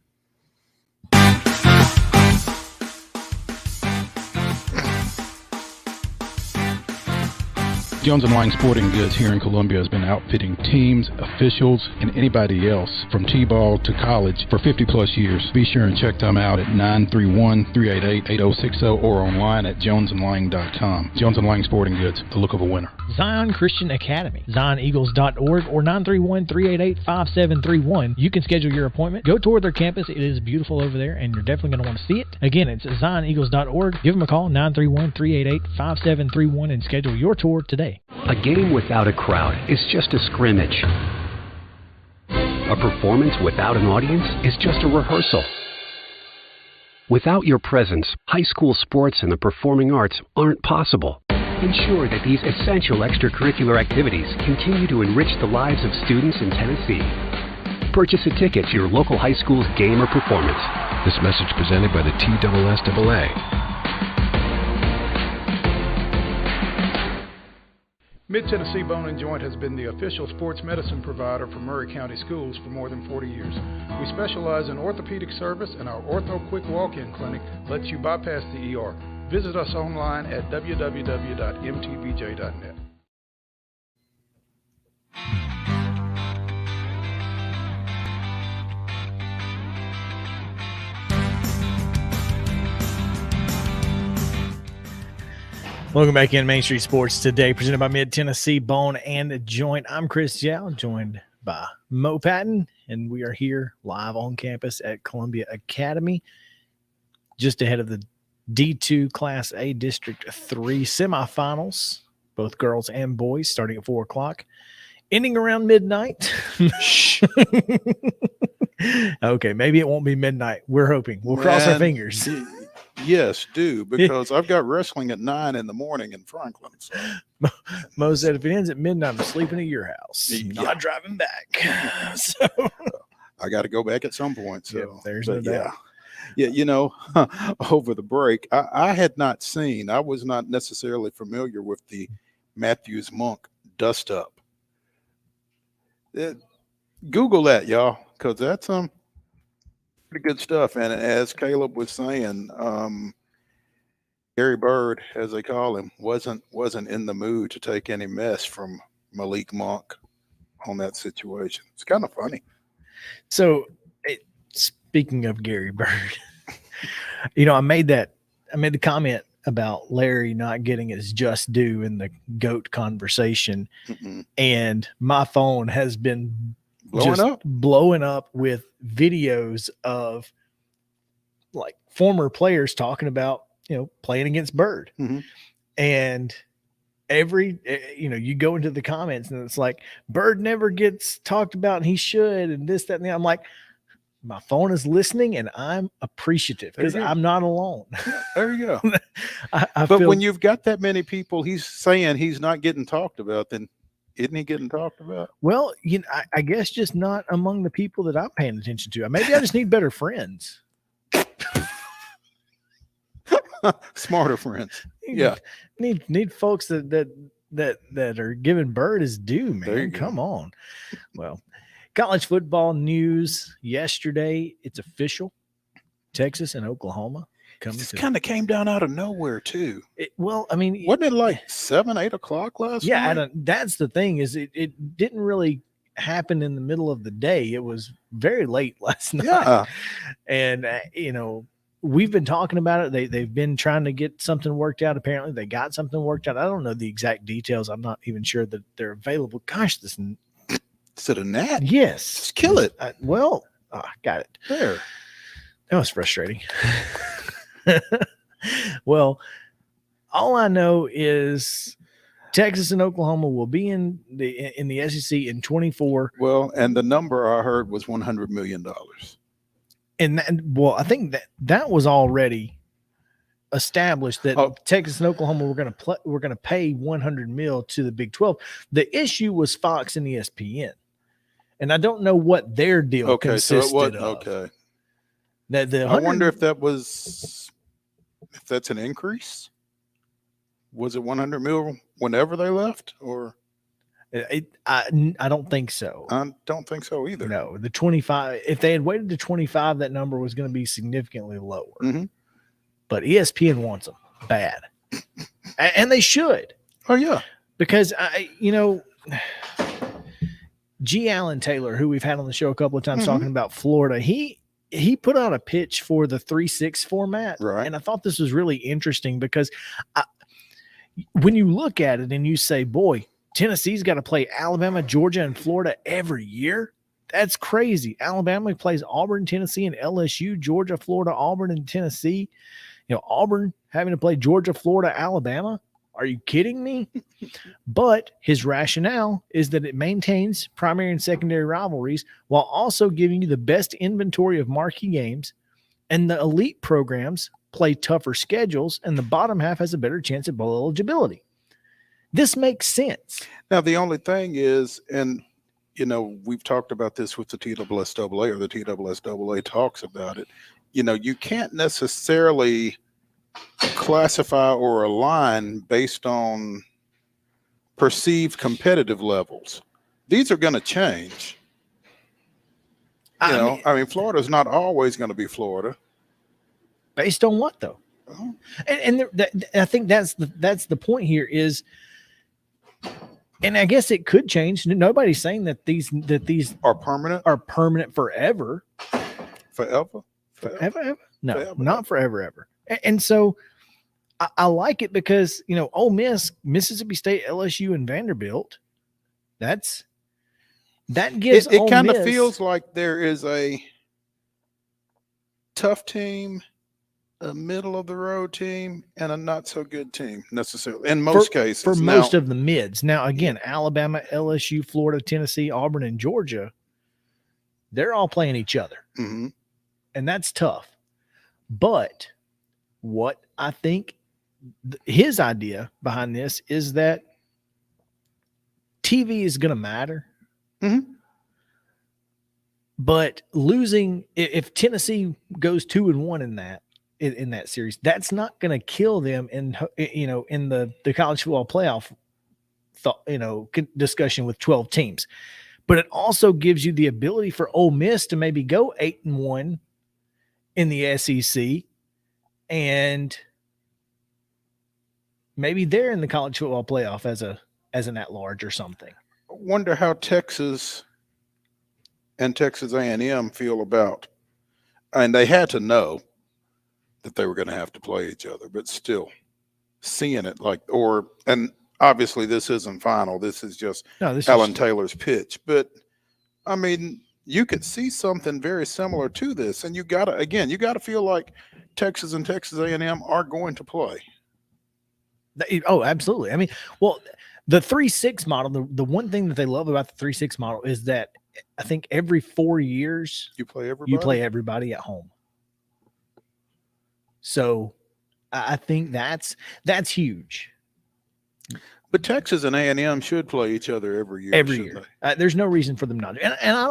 Jones & Lang Sporting Goods here in Columbia has been outfitting teams, officials, and anybody else from T-ball to college for 50-plus years. Be sure and check them out at 931-388-8060 or online at jonesandlang.com. Jones & Lang Sporting Goods, the look of a winner. Zion Christian Academy, zioneagles.org or 931-388-5731. You can schedule your appointment. Go tour their campus. It is beautiful over there, and you're definitely going to want to see it. Again, it's zioneagles.org. Give them a call, 931-388-5731, and schedule your tour today. A game without a crowd is just a scrimmage. A performance without an audience is just a rehearsal. Without your presence, high school sports and the performing arts aren't possible. Ensure that these essential extracurricular activities continue to enrich the lives of students in Tennessee. Purchase a ticket to your local high school's game or performance. This message presented by the TSSAA. Mid-Tennessee Bone & Joint has been the official sports medicine provider for Murray County Schools for more than 40 years. We specialize in orthopedic service, and our Ortho Quick Walk-In Clinic lets you bypass the ER. Visit us online at www.mtbj.net. Welcome back in Main Street Sports Today, presented by Mid-Tennessee Bone and Joint. I'm Chris Yow, joined by Mo Patton, and we are here live on campus at Columbia Academy, just ahead of the D2 Class A District 3 semifinals, both girls and boys, starting at 4 o'clock, ending around midnight. Okay, maybe it won't be midnight. We're hoping. We'll cross our fingers. Yes, do, because I've got wrestling at 9 in the morning in Franklin. So. Mo said if it ends at midnight, I'm sleeping at your house. Not driving back. So I got to go back at some point. So yep, there's no doubt. Yeah, you know, over the break, I had not seen, I was not necessarily familiar with the Matthews Monk dust up. Google that, y'all, because that's pretty good stuff. And as Caleb was saying, Gary Bird, as they call him, wasn't in the mood to take any mess from Malik Monk on that situation. It's kind of funny. So speaking of Gary Bird, you know, I made the comment about Larry not getting his just due in the GOAT conversation. And my phone has been blowing up with videos of like former players talking about, you know, playing against Bird. And you go into the comments and it's like, Bird never gets talked about and he should, and this, that, and that. I'm like, my phone is listening and I'm appreciative because I'm not alone. There you go. I but feel, when you've got that many people, he's saying he's not getting talked about, then Isn't he getting talked about? Well, I guess just not among the people that I'm paying attention to. Maybe I just need better friends. Smarter friends. Yeah. Need folks that are giving Bird his due, man. Come on. Well, college football news yesterday. It's official. Texas and Oklahoma coming. This kind of came down out of nowhere too. Wasn't it like 7, 8 o'clock last night? Yeah, that's the thing is it didn't really happen in the middle of the day. It was very late last night. Yeah. And we've been talking about it. They've been trying to get something worked out. Apparently they got something worked out. I don't know the exact details. I'm not even sure that they're available. Gosh, Is it a gnat? Yes. Just kill it. Got it. There. That was frustrating. Well, all I know is Texas and Oklahoma will be in the SEC in 24. Well, and the number I heard was $100 million. And I think that was already established that Texas and Oklahoma were going to pay $100 million to the Big 12. The issue was Fox and ESPN, and I don't know what their deal consisted of. Okay. I wonder if that's an increase. Was it $100 million whenever they left, or? I don't think so. I don't think so either. No, the 25. If they had waited to 25, that number was going to be significantly lower. Mm-hmm. But ESPN wants them bad, and they should. Oh yeah, because G. Allen Taylor, who we've had on the show a couple of times talking about Florida, he put out a pitch for the 3-6 format, right? And I thought this was really interesting because when you look at it and you say, boy, Tennessee's got to play Alabama, Georgia, and Florida every year. That's crazy. Alabama plays Auburn, Tennessee, and LSU, Georgia, Florida, Auburn, and Tennessee. Auburn having to play Georgia, Florida, Alabama. Are you kidding me? But his rationale is that it maintains primary and secondary rivalries while also giving you the best inventory of marquee games, and the elite programs play tougher schedules, and the bottom half has a better chance at bowl eligibility. This makes sense. Now, the only thing is, and we've talked about this with the TSSAA, or the TSSAA talks about it. You can't necessarily classify or align based on perceived competitive levels. These are going to change. Florida's not always going to be Florida. Based on what, though? Oh. And I think that's the point here is, and I guess it could change. Nobody's saying that these are permanent. Forever. Forever? No, forever. Not forever, ever. And so I like it because, Ole Miss, Mississippi State, LSU, and Vanderbilt, that gives it kind of feels like there is a tough team, a middle of the road team, and a not so good team necessarily in most cases. For most of the mids. Now, again, Alabama, LSU, Florida, Tennessee, Auburn, and Georgia, they're all playing each other. Mm-hmm. And that's tough. But what I think his idea behind this is that TV is going to matter. Mm-hmm. But losing, if Tennessee goes 2-1 in that series, that's not going to kill them in the college football playoff discussion with 12 teams. But it also gives you the ability for Ole Miss to maybe go 8-1 in the SEC, and maybe they're in the college football playoff as an at-large or something. I wonder how Texas and Texas A&M feel about, and they had to know that they were going to have to play each other, but still seeing it and obviously this isn't final. This is just Alan Taylor's pitch, but you could see something very similar to this, and you got to feel like Texas and Texas A&M are going to play. Oh, absolutely. The 3-6 model, the one thing that they love about the 3-6 model is that I think every 4 years you play everybody at home. So I think that's huge. But Texas and A&M should play each other every year. Every shouldn't year. There's no reason for them not to. And I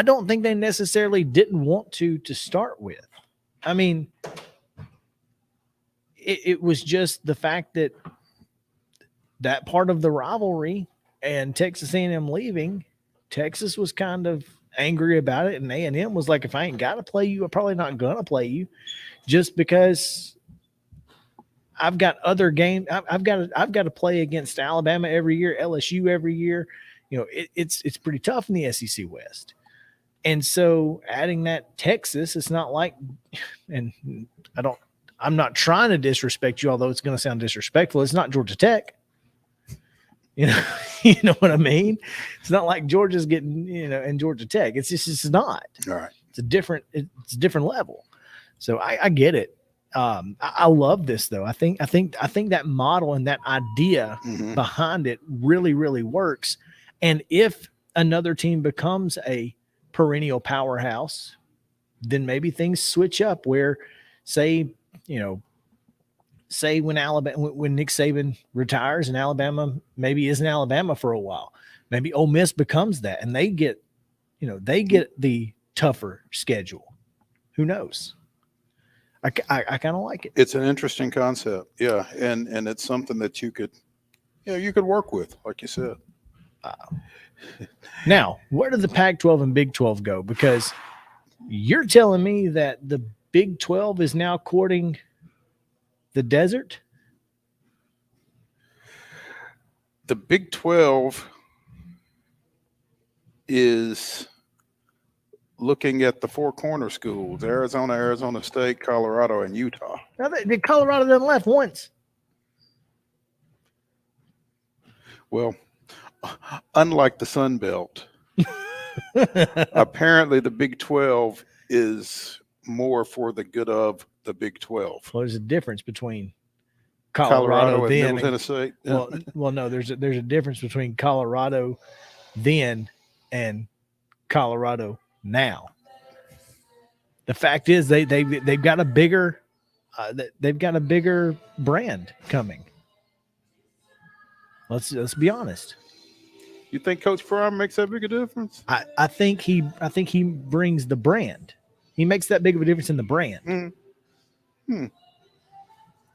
don't think they necessarily didn't want to start with. I mean, it was just the fact that part of the rivalry and Texas A&M leaving, Texas was kind of angry about it, and A&M was like, if I ain't got to play you, I'm probably not going to play you, just because I've got other games. I've got to play against Alabama every year, LSU every year. You know, it's pretty tough in the SEC West. And so adding that Texas, it's not like, and I'm not trying to disrespect you, although it's going to sound disrespectful. It's not Georgia Tech. You know what I mean? It's not like Georgia's getting, and Georgia Tech. It's not. All right. It's a different level. So I get it. I love this though. I think that model and that idea behind it really, really works. And if another team becomes a perennial powerhouse, then maybe things switch up where, say when Nick Saban retires and Alabama maybe isn't Alabama for a while, maybe Ole Miss becomes that and they get the tougher schedule. Who knows? I kind of like it. It's an interesting concept. Yeah. And it's something that you could work with, like you said. Now, where did the Pac-12 and Big 12 go? Because you're telling me that the Big 12 is now courting the desert? The Big 12 is looking at the four corner schools: Arizona, Arizona State, Colorado, and Utah. Now, Colorado done left once. Well, unlike the Sun Belt, apparently the Big 12 is more for the good of the Big 12. Well, there's a difference between Colorado then and Middle Tennessee. Yeah. Well, no, there's a difference between Colorado then and Colorado now. The fact is they've got a bigger brand coming. Let's be honest. You think Coach Prime makes that big a difference? I think he brings the brand. He makes that big of a difference in the brand.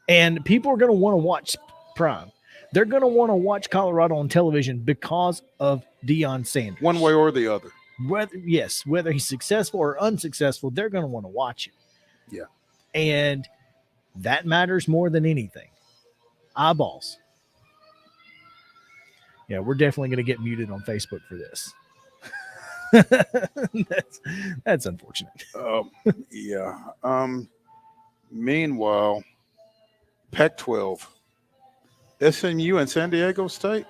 And people are going to want to watch Prime. They're going to want to watch Colorado on television because of Deion Sanders. One way or the other. Whether he's successful or unsuccessful, they're going to want to watch it. Yeah. And that matters more than anything. Eyeballs. Yeah, we're definitely going to get muted on Facebook for this. That's unfortunate. Yeah. Meanwhile, Pac-12, SMU and San Diego State.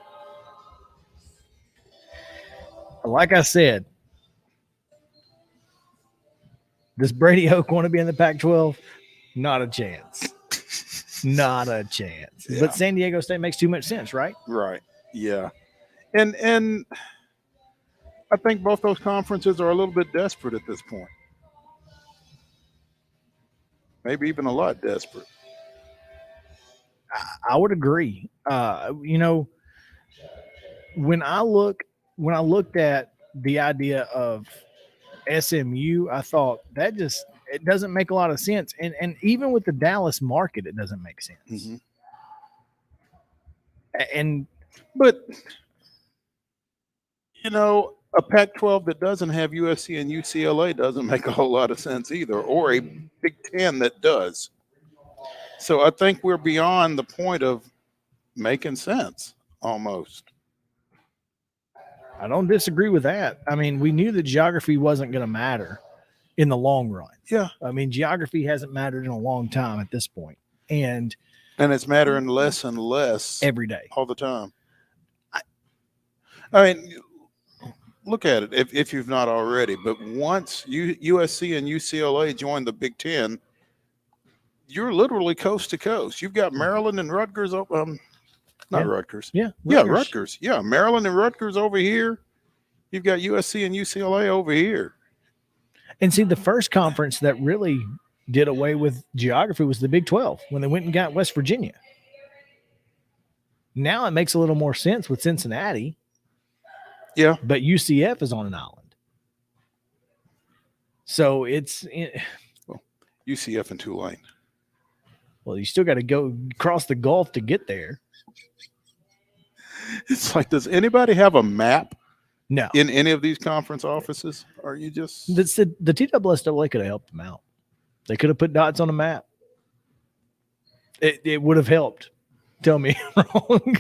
Like I said, does Brady Hoke want to be in the Pac-12? Not a chance. Not a chance. Yeah. But San Diego State makes too much sense, right? Right. Yeah. And I think both those conferences are a little bit desperate at this point. Maybe even a lot desperate. I would agree. When I looked at the idea of SMU, I thought it doesn't make a lot of sense. And even with the Dallas market, it doesn't make sense. But a Pac-12 that doesn't have USC and UCLA doesn't make a whole lot of sense either, or a Big Ten that does. So I think we're beyond the point of making sense almost. I don't disagree with that. I mean, we knew that geography wasn't going to matter in the long run. Yeah. I mean, geography hasn't mattered in a long time at this point. And it's mattering less and less every day, all the time. I mean, look at it if you've not already. But once USC and UCLA join the Big Ten, you're literally coast to coast. You've got Maryland and Rutgers. Rutgers. Yeah. Rutgers. Yeah. Maryland and Rutgers over here. You've got USC and UCLA over here. And see, the first conference that really did away with geography was the Big 12 when they went and got West Virginia. Now it makes a little more sense with Cincinnati. Yeah. But UCF is on an island. So UCF and Tulane. Well, you still got to go across the Gulf to get there. It's like, does anybody have a map? No. In any of these conference offices? Are you just the TSSAA could have helped them out. They could have put dots on a map. It would have helped. Tell me wrong.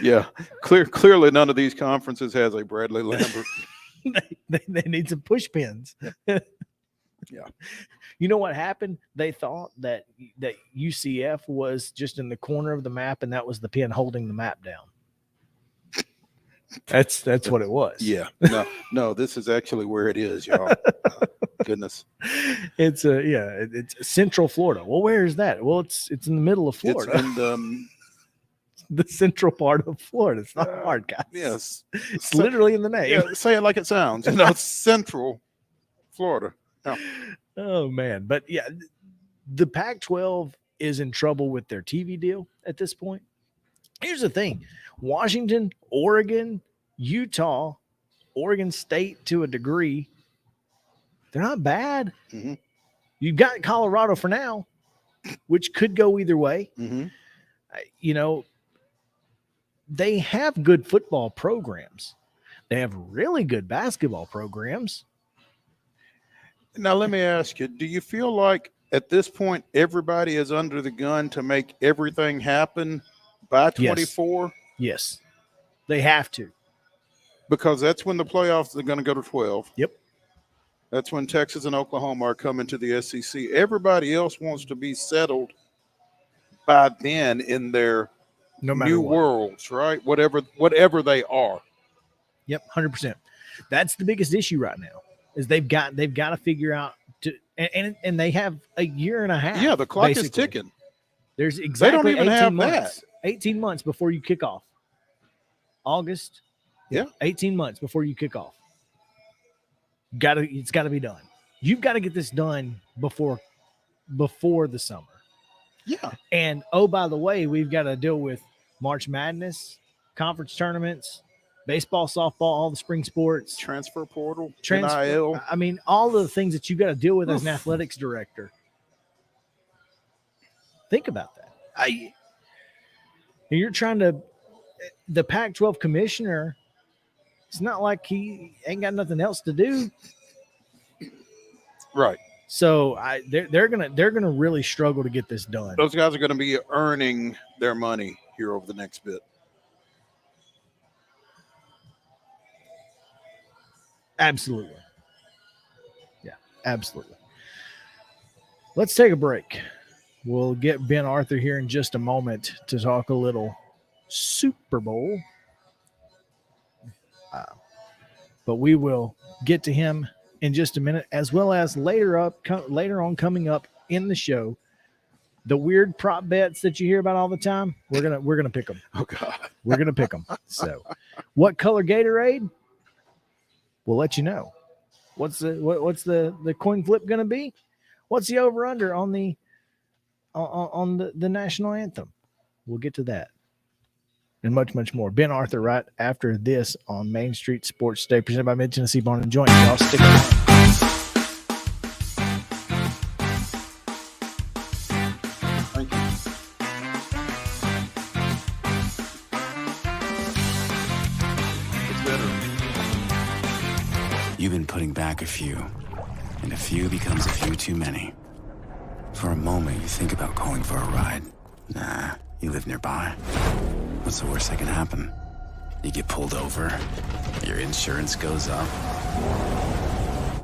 Yeah. Clearly none of these conferences has a Bradley Lambert. they need some push pins. Yeah. You know what happened? They thought that UCF was just in the corner of the map, and that was the pin holding the map down. That's what it was. Yeah. No, this is actually where it is, y'all. Goodness. It's Central Florida. Well, where is that? Well, it's in the middle of Florida. It's in the central part of Florida. It's not hard, guys. Yes. It's literally in the name. Yeah, say it like it sounds. Central Florida. Yeah. Oh man. But yeah, the Pac-12 is in trouble with their TV deal at this point. Here's the thing. Washington, Oregon, Utah, Oregon State to a degree, they're not bad. Mm-hmm. You've got Colorado for now, which could go either way. Mm-hmm. They have good football programs. They have really good basketball programs. Now, let me ask you, do you feel like at this point everybody is under the gun to make everything happen by 24? Yes. They have to. Because that's when the playoffs are going to go to 12. Yep. That's when Texas and Oklahoma are coming to the SEC. Everybody else wants to be settled by then in their new worlds, right? Whatever they are. Yep, 100%. That's the biggest issue right now. Is they've got to figure out and they have a year and a half. Yeah, the clock basically. is ticking. There's exactly they don't even 18 have months. that. 18 months before you kick off. August. Yeah. 18 months before you kick off. It's got to be done. You've got to get this done before the summer. Yeah. And oh, by the way, we've got to deal with March Madness, conference tournaments, baseball, softball, all the spring sports, transfer portal, NIL. I mean, all the things that you got to deal with as an athletics director. Think about that. You're trying to, the Pac-12 commissioner, it's not like he ain't got nothing else to do. Right. So they're gonna really struggle to get this done. Those guys are going to be earning their money here over the next bit. Absolutely. Yeah, absolutely. Let's take a break. We'll get Ben Arthur here in just a moment to talk a little Super Bowl. But we will get to him in just a minute, as well as later on coming up in the show, the weird prop bets that you hear about all the time. We're gonna pick them. Oh God, we're gonna pick them. So, what color Gatorade? We'll let you know. What's the coin flip gonna be? What's the over under on the national anthem? We'll get to that. And much, much more. Ben Arthur right after this on Main Street Sports Day, presented by Mid-Tennessee Bone and Joint. Y'all stick around. Thank you. It's better. You've been putting back a few, and a few becomes a few too many. For a moment, you think about calling for a ride. Nah, you live nearby. What's the worst that can happen? You get pulled over, your insurance goes up,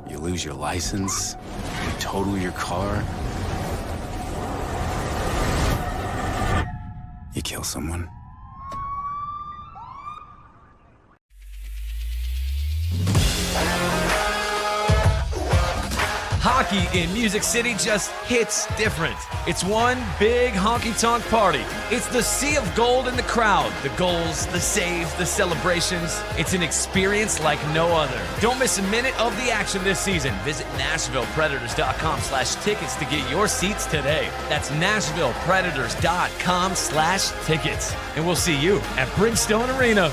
you lose your license, you total your car, you kill someone. karaoke in Music City just hits different. It's one big honky-tonk party. It's the sea of gold in the crowd. The goals, the saves, the celebrations. It's an experience like no other. Don't miss a minute of the action this season. Visit NashvillePredators.com/tickets to get your seats today. That's NashvillePredators.com/tickets. And we'll see you at Bridgestone Arena.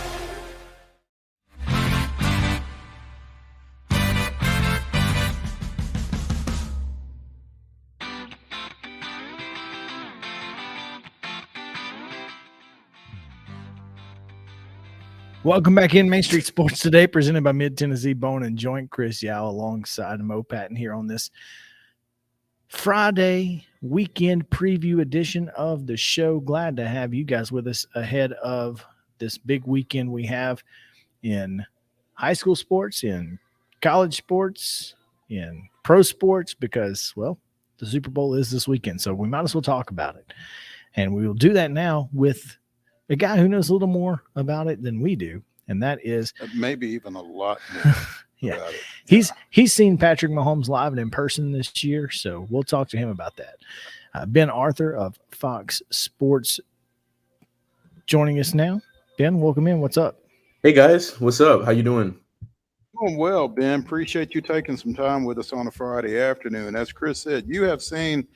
Welcome back in Main Street Sports Today, presented by Mid-Tennessee Bone and Joint. Chris Yow alongside Mo Patton here on this Friday weekend preview edition of the show. Glad to have you guys with us ahead of this big weekend we have in high school sports, in college sports, in pro sports, because, well, the Super Bowl is this weekend, so we might as well talk about it. And we will do that now with a guy who knows a little more about it than we do, and that is maybe even a lot more. Yeah, about it. He's seen Patrick Mahomes live and in person this year, so we'll talk to him about that. Ben Arthur of Fox Sports joining us now. Ben, welcome in. What's up? Hey guys, what's up? How you doing? Doing well, Ben. Appreciate you taking some time with us on a Friday afternoon. As Chris said, you have seen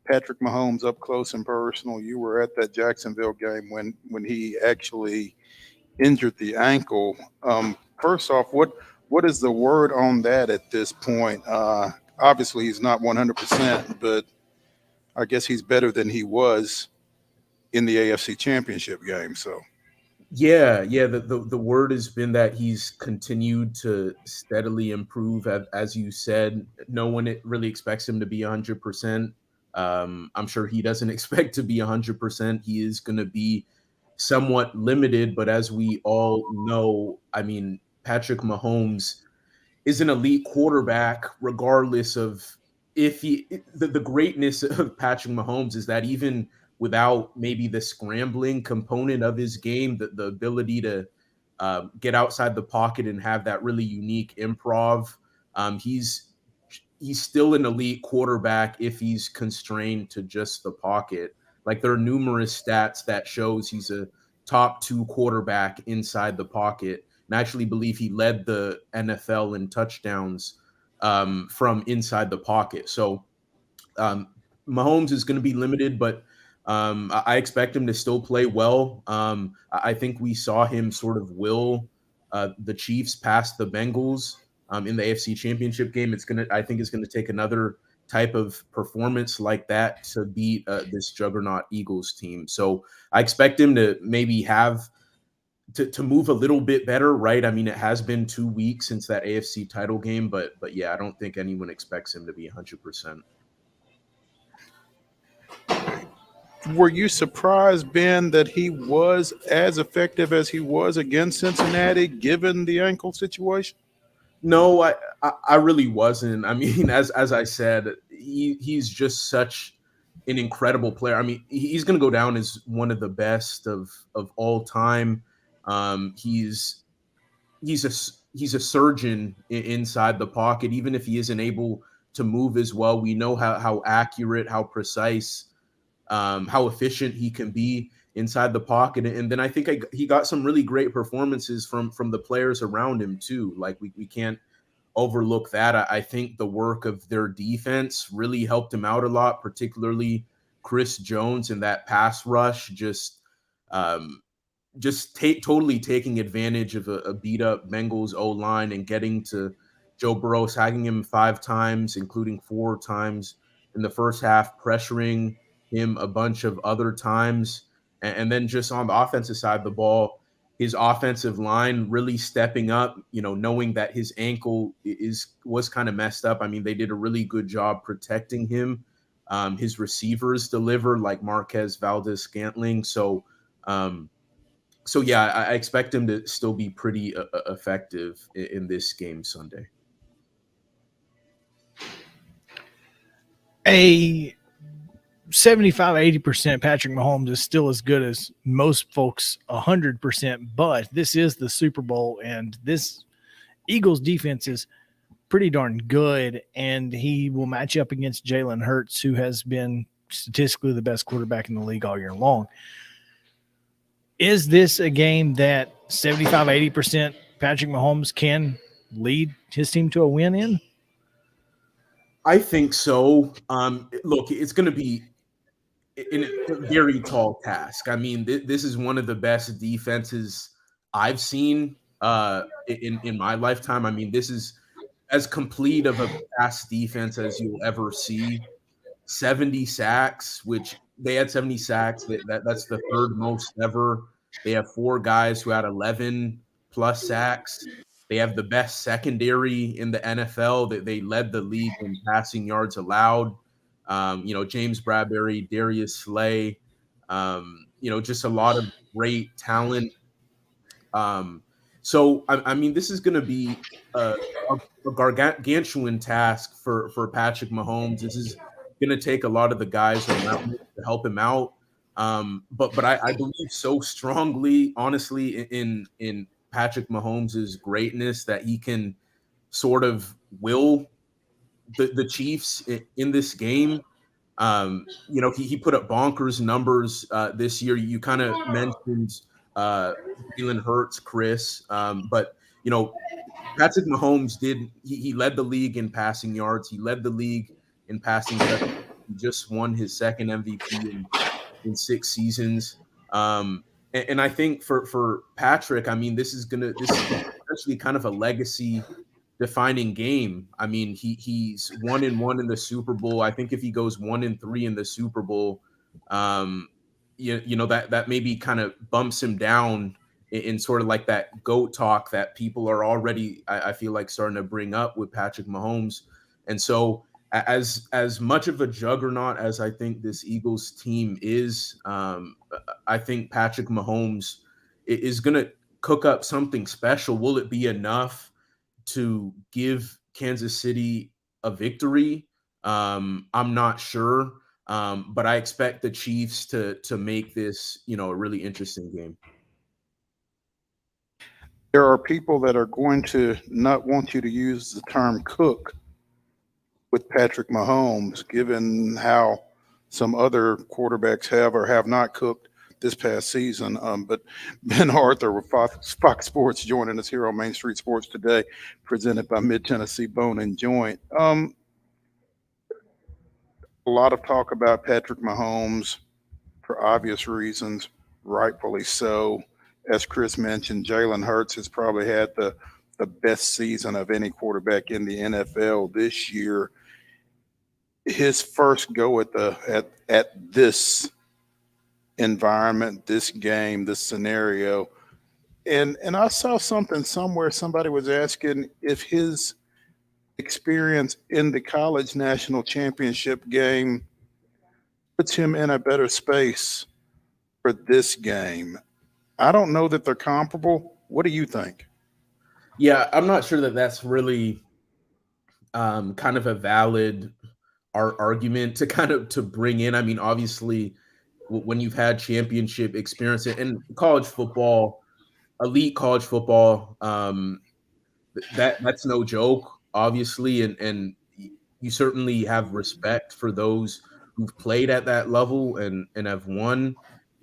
Patrick Mahomes up close and personal. You were at that Jacksonville game when he actually injured the ankle. First off, what is the word on that at this point? Obviously, he's not 100%, but I guess he's better than he was in the AFC Championship game. So, yeah. The word has been that he's continued to steadily improve. As you said, no one really expects him to be 100%. I'm sure he doesn't expect to be 100%. He is going to be somewhat limited, but as we all know, I mean, Patrick Mahomes is an elite quarterback, regardless of the greatness of Patrick Mahomes is that even without maybe the scrambling component of his game, the ability to get outside the pocket and have that really unique improv, he's still an elite quarterback if he's constrained to just the pocket. Like, there are numerous stats that shows he's a top 2 quarterback inside the pocket. And I actually believe he led the NFL in touchdowns from inside the pocket. So Mahomes is going to be limited, but I expect him to still play well. I think we saw him sort of will the Chiefs past the Bengals in the AFC Championship game. I think it's going to take another type of performance like that to beat this juggernaut Eagles team. So I expect him to maybe have to move a little bit better, right? I mean, it has been 2 weeks since that AFC title game, but yeah, I don't think anyone expects him to be 100%. were you surprised, Ben, that he was as effective as he was against Cincinnati, given the ankle situation? No, I really wasn't. I mean, as I said, he's just such an incredible player. I mean, he's going to go down as one of the best of all time. He's a surgeon inside the pocket. Even if he isn't able to move as well, we know how accurate, how precise, how efficient he can be inside the pocket. And then I think he got some really great performances from the players around him too. Like we can't overlook that. I think the work of their defense really helped him out a lot, particularly Chris Jones and that pass rush, totally taking advantage of a beat up Bengals O-line and getting to Joe Burrow, sagging him 5 times, including 4 times in the first half, pressuring him a bunch of other times. And then just on the offensive side of the ball, his offensive line really stepping up, knowing that his ankle was kind of messed up. I mean, they did a really good job protecting him. His receivers deliver, like Marquez Valdez-Scantling. So yeah, I expect him to still be pretty effective in this game Sunday. A 75-80% Patrick Mahomes is still as good as most folks 100%, but this is the Super Bowl, and this Eagles defense is pretty darn good, and he will match up against Jalen Hurts, who has been statistically the best quarterback in the league all year long. Is this a game that 75, 80% Patrick Mahomes can lead his team to a win in? I think so. Look, it's going to be a very tall task. I mean, this is one of the best defenses I've seen in my lifetime. I mean, this is as complete of a pass defense as you'll ever see. 70 sacks, which they had 70 sacks. That's the third most ever. They have 4 guys who had 11 plus sacks. They have the best secondary in the NFL. They led the league in passing yards allowed. James Bradbury, Darius Slay, just a lot of great talent. So I mean, this is going to be a gargantuan task for Patrick Mahomes. This is going to take a lot of the guys around him to help him out. But I believe so strongly, honestly, in Patrick Mahomes' greatness that he can sort of will the Chiefs in this game. He put up bonkers numbers this year. You kind of mentioned Jalen Hurts, Chris, but Patrick Mahomes he led the league in passing yards. He led the league in passing. He just won his second MVP in 6 seasons. And I think for Patrick, I mean, this is actually kind of a legacy defining game. I mean, he's 1-1 in the Super Bowl. I think if he goes 1-3 in the Super Bowl, that maybe kind of bumps him down in sort of like that GOAT talk that people are already, I feel like, starting to bring up with Patrick Mahomes. And so as much of a juggernaut as I think this Eagles team is, I think Patrick Mahomes is going to cook up something special. Will it be enough to give Kansas City a victory? I'm not sure. But I expect the Chiefs to make this, a really interesting game. There are people that are going to not want you to use the term cook with Patrick Mahomes, given how some other quarterbacks have or have not cooked this past season. But Ben Arthur with Fox Sports joining us here on Main Street Sports Today, presented by Mid-Tennessee Bone and Joint. A lot of talk about Patrick Mahomes for obvious reasons, rightfully so. As Chris mentioned, Jalen Hurts has probably had the best season of any quarterback in the NFL this year. His first go at this environment, this game, this scenario, and I saw something somewhere. Somebody was asking if his experience in the college national championship game puts him in a better space for this game. I don't know that they're comparable. What do you think? Yeah, I'm not sure that that's really kind of a valid argument to bring in. I mean, obviously, when you've had championship experience in college football, elite college football, that's no joke, obviously, and you certainly have respect for those who've played at that level and have won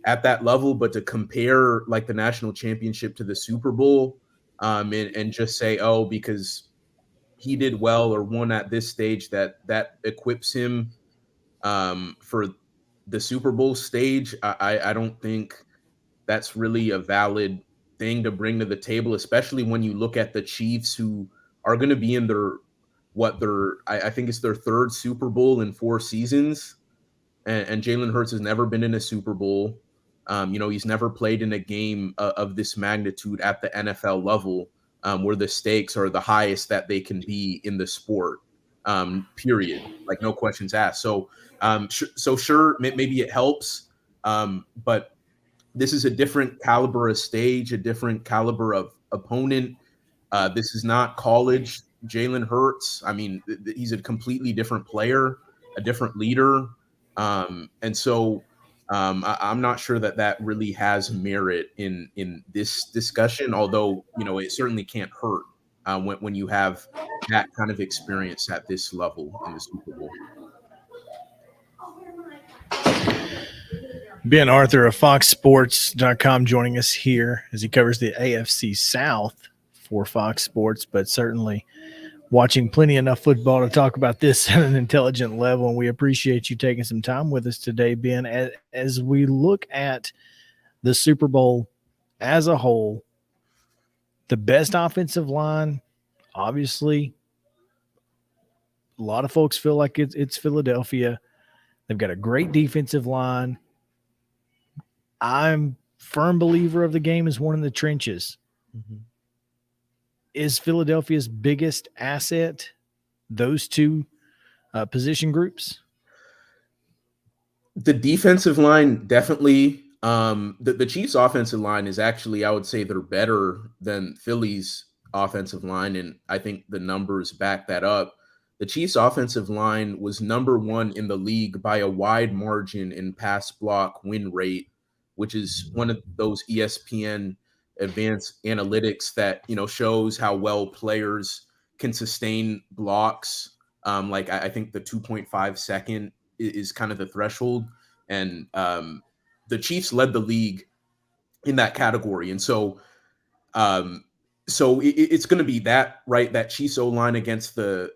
at that level. But to compare like the national championship to the Super Bowl, and just say, oh, because he did well or won at this stage, that equips him for the Super Bowl stage, I don't think that's really a valid thing to bring to the table, especially when you look at the Chiefs, who are going to be in I think it's their 3rd Super Bowl in 4 seasons. And Jalen Hurts has never been in a Super Bowl. He's never played in a game of this magnitude at the NFL level, where the stakes are the highest that they can be in the sport, period. Like, no questions asked. So sure, maybe it helps. But this is a different caliber of stage, a different caliber of opponent. This is not college Jalen Hurts. I mean, he's a completely different player, a different leader. And so I'm not sure that really has merit in this discussion, although, it certainly can't hurt when you have that kind of experience at this level in the Super Bowl. Ben Arthur of FoxSports.com joining us here as he covers the AFC South for Fox Sports, but certainly watching plenty enough football to talk about this at an intelligent level. And we appreciate you taking some time with us today, Ben, as we look at the Super Bowl as a whole. The best offensive line, obviously, a lot of folks feel like it's Philadelphia. They've got a great defensive line. I'm firm believer of the game is won in the trenches. Mm-hmm. Is Philadelphia's biggest asset those two position groups? The defensive line, definitely. The Chiefs' offensive line is actually, I would say, they're better than Philly's offensive line, and I think the numbers back that up. The Chiefs' offensive line was number 1 in the league by a wide margin in pass block win rate, which is one of those ESPN advanced analytics that, shows how well players can sustain blocks. I think the 2.5 second is kind of the threshold, and the Chiefs led the league in that category. And so it's going to be that, right? That Chiefs O-line against the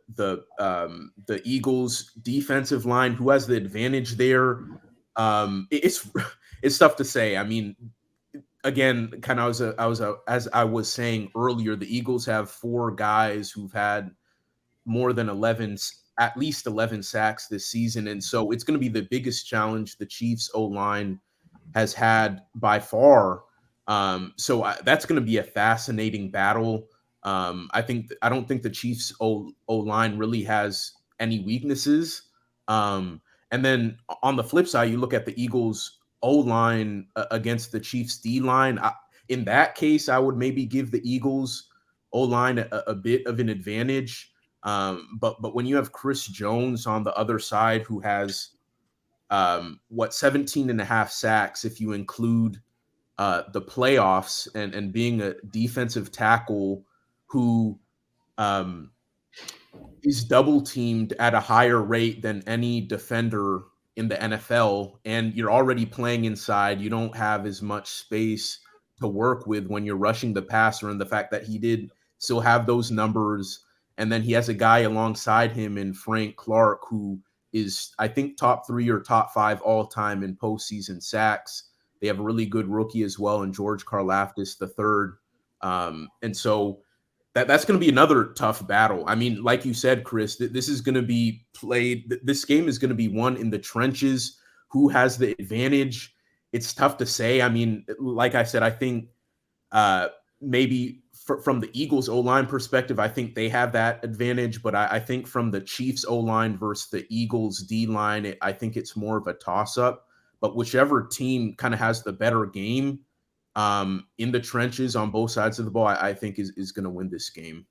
Eagles defensive line. Who has the advantage there? It's tough to say. I mean, again, kind of as I was saying earlier, the Eagles have 4 guys who've had more than at least 11 sacks this season. And so it's going to be the biggest challenge the Chiefs O-line has had by far. That's going to be a fascinating battle. I don't think the Chiefs O-line really has any weaknesses. And then on the flip side, you look at the Eagles O-line against the Chiefs D-line. In that case, I would maybe give the Eagles O-line a bit of an advantage. But when you have Chris Jones on the other side, who has 17 and a half sacks, if you include the playoffs, and being a defensive tackle who is double teamed at a higher rate than any defender in the NFL, and you're already playing inside, you don't have as much space to work with when you're rushing the passer, and the fact that he did still have those numbers. And then he has a guy alongside him in Frank Clark, who is, I think, top 3 or top 5 all time in postseason sacks. They have a really good rookie as well, and George Karlaftis III. And so that's going to be another tough battle. I mean, like you said, Chris, this is going to be played. This game is going to be won in the trenches. Who has the advantage? It's tough to say. I mean, like I said, I think maybe from the Eagles O-line perspective, I think they have that advantage. But I think from the Chiefs O-line versus the Eagles D-line, I think it's more of a toss-up. But whichever team kind of has the better game in the trenches on both sides of the ball, I think is going to win this game.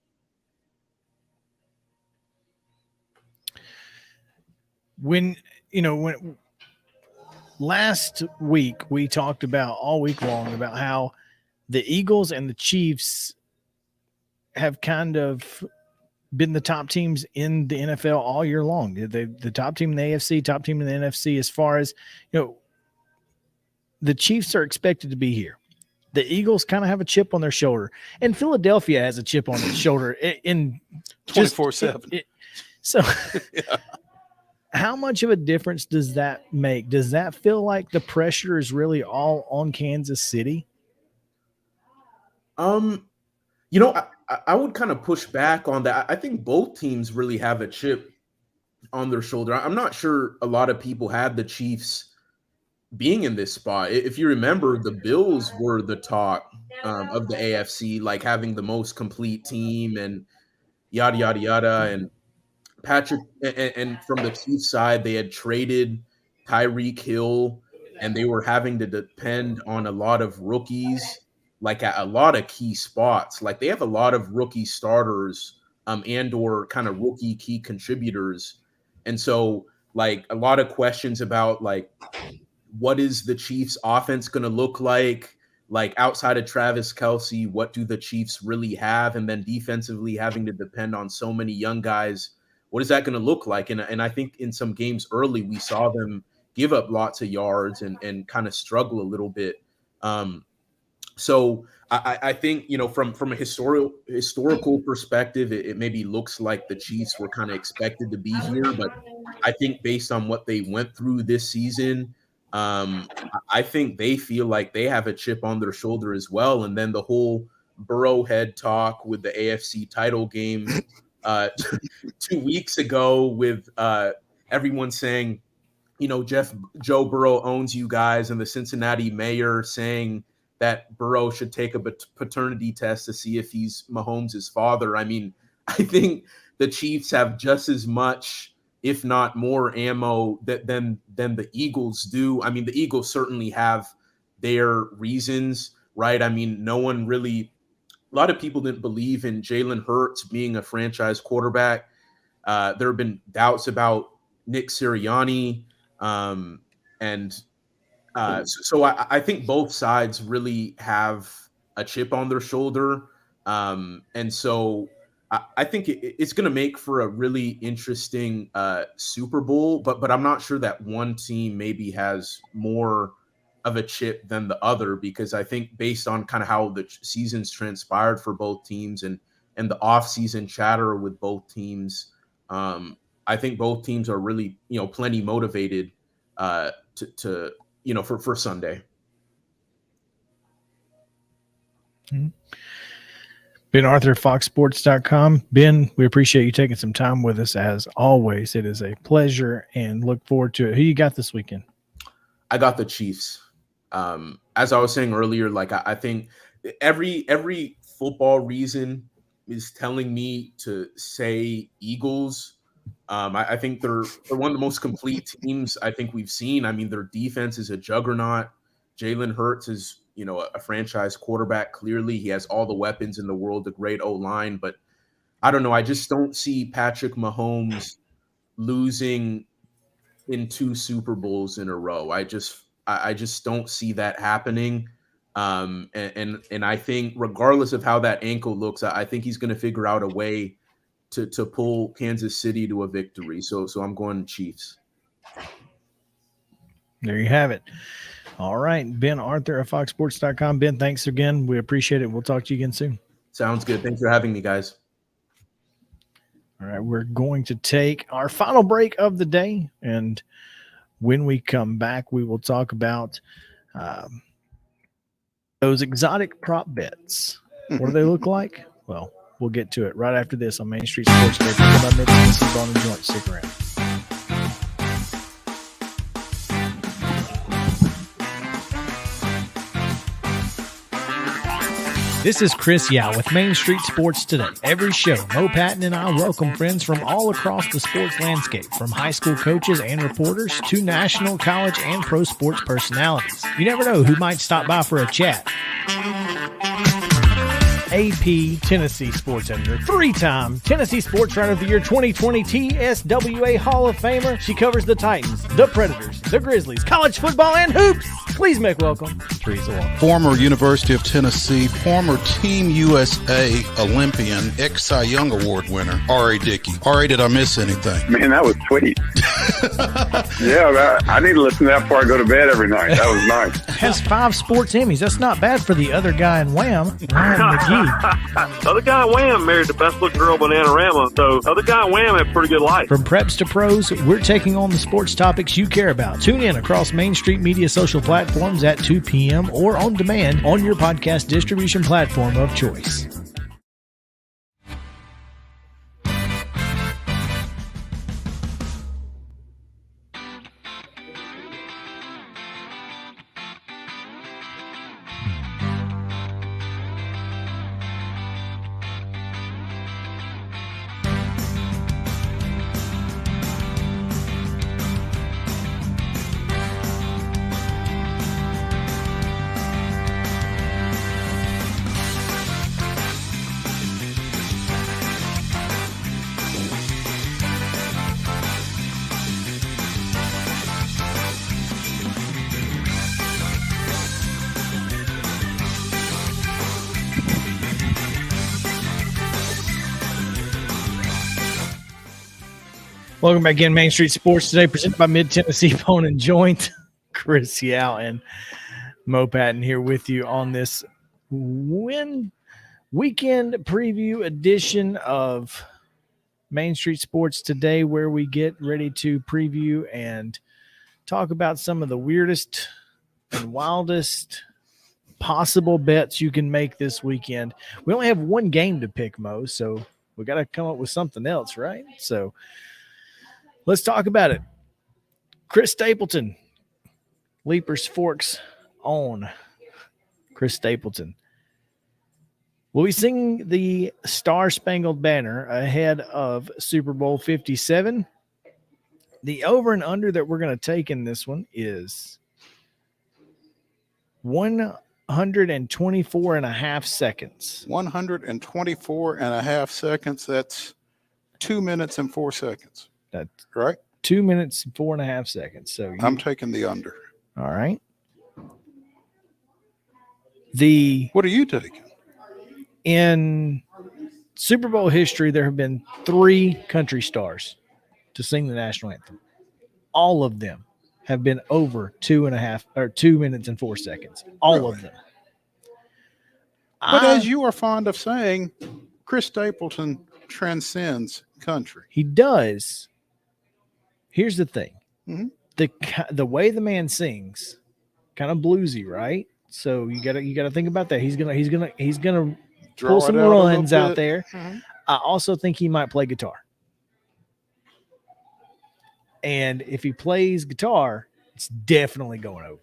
When last week we talked about all week long about how the Eagles and the Chiefs have kind of been the top teams in the NFL all year long. The top team in the AFC, top team in the NFC, as far as, the Chiefs are expected to be here. The Eagles kind of have a chip on their shoulder, and Philadelphia has a chip on its shoulder in 24/7. So yeah. How much of a difference does that make? Does that feel like the pressure is really all on Kansas City? I would kind of push back on that. I think both teams really have a chip on their shoulder. I'm not sure a lot of people had the Chiefs being in this spot. If you remember, the Bills were the talk of the AFC, like having the most complete team and yada, yada, yada. And Patrick, and from the Chiefs side, they had traded Tyreek Hill, and they were having to depend on a lot of rookies, like at a lot of key spots. Like they have a lot of rookie starters and or kind of rookie key contributors. And so like a lot of questions about like, what is the Chiefs offense going to look like? like outside of Travis Kelce, what do the Chiefs really have? And then defensively having to depend on so many young guys, what is that going to look like? And I think in some games early, we saw them give up lots of yards and kind of struggle a little bit. So I think, from a historical perspective, it maybe looks like the Chiefs were kind of expected to be here. But I think based on what they went through this season, I think they feel like they have a chip on their shoulder as well. And then the whole Burrowhead talk with the AFC title game 2 weeks ago with everyone saying, Joe Burrow owns you guys, and the Cincinnati mayor saying that Burrow should take a paternity test to see if he's Mahomes' father. I mean, I think the Chiefs have just as much, if not more, ammo than the Eagles do. I mean, the Eagles certainly have their reasons, right? I mean, a lot of people didn't believe in Jalen Hurts being a franchise quarterback. There have been doubts about Nick Sirianni. So I think both sides really have a chip on their shoulder. And so I think it's going to make for a really interesting Super Bowl, but I'm not sure that one team maybe has more of a chip than the other, because I think based on kind of how the season's transpired for both teams and the off-season chatter with both teams, I think both teams are really, plenty motivated for Sunday. Mm-hmm. Ben Arthur, FoxSports.com. Ben, we appreciate you taking some time with us as always. It is a pleasure and look forward to it. Who you got this weekend? I got the Chiefs. As I was saying earlier, like I think every football reason is telling me to say Eagles. I think they're one of the most complete teams I think we've seen. I mean, their defense is a juggernaut. Jalen Hurts is, a franchise quarterback. Clearly, he has all the weapons in the world, a great O-line. But I don't know. I just don't see Patrick Mahomes losing in 2 Super Bowls in a row. I just don't see that happening. And I think regardless of how that ankle looks, I think he's going to figure out a way to pull Kansas City to a victory. So I'm going Chiefs. There you have it. All right. Ben Arthur of FoxSports.com. Ben, thanks again. We appreciate it. We'll talk to you again soon. Sounds good. Thanks for having me, guys. All right. We're going to take our final break of the day. And when we come back, we will talk about those exotic prop bets. What do they look like? Well, we'll get to it right after this on Main Street Sports Day. By Mid-Tennessee Bone and Joint. Stick around. This is Chris Yow with Main Street Sports Today. Every show, Mo Patton and I welcome friends from all across the sports landscape, from high school coaches and reporters to national, college, and pro sports personalities. You never know who might stop by for a chat. AP Tennessee Sports Editor, 3-time Tennessee Sports Writer of the Year 2020 TSWA Hall of Famer. She covers the Titans, the Predators, the Grizzlies, college football, and hoops. Please make welcome Teresa Walker. Former University of Tennessee, former Team USA Olympian, ex-Cy Young Award winner, R.A. Dickey. R.A., did I miss anything? Man, that was sweet. Yeah, I need to listen to that before I go to bed every night. That was nice. Has 5 sports Emmys. That's not bad for the other guy in Wham, Ryan McGee. The other guy in Wham married the best looking girl, Bananarama. So the other guy in Wham had a pretty good life. From preps to pros, we're taking on the sports topics you care about. Tune in across Main Street Media social platforms at 2 p.m. or on demand on your podcast distribution platform of choice. Welcome back in Main Street Sports Today, presented by Mid-Tennessee Bone and Joint. Chris Yow and Mo Patton here with you on this weekend preview edition of Main Street Sports Today, where we get ready to preview and talk about some of the weirdest and wildest possible bets you can make this weekend. We only have one game to pick, Mo, so we got to come up with something else, right? So let's talk about it. Chris Stapleton, Leapers Forks own Chris Stapleton, will be singing the Star Spangled Banner ahead of Super Bowl 57. The over and under that we're going to take in this one is 124 and a half seconds. 124 and a half seconds. That's 2 minutes and 4 seconds. That's right. 2 minutes and 4.5 seconds. So I'm taking the under. All right. What are you taking? In Super Bowl history, there have been 3 country stars to sing the national anthem. All of them have been over 2 minutes and 4 seconds. All of them. But as you are fond of saying, Chris Stapleton transcends country. He does. Here's the thing. Mm-hmm. The way the man sings, kind of bluesy, right? So you gotta think about that. He's gonna pull some runs out there. Mm-hmm. I also think he might play guitar. And if he plays guitar, it's definitely going over.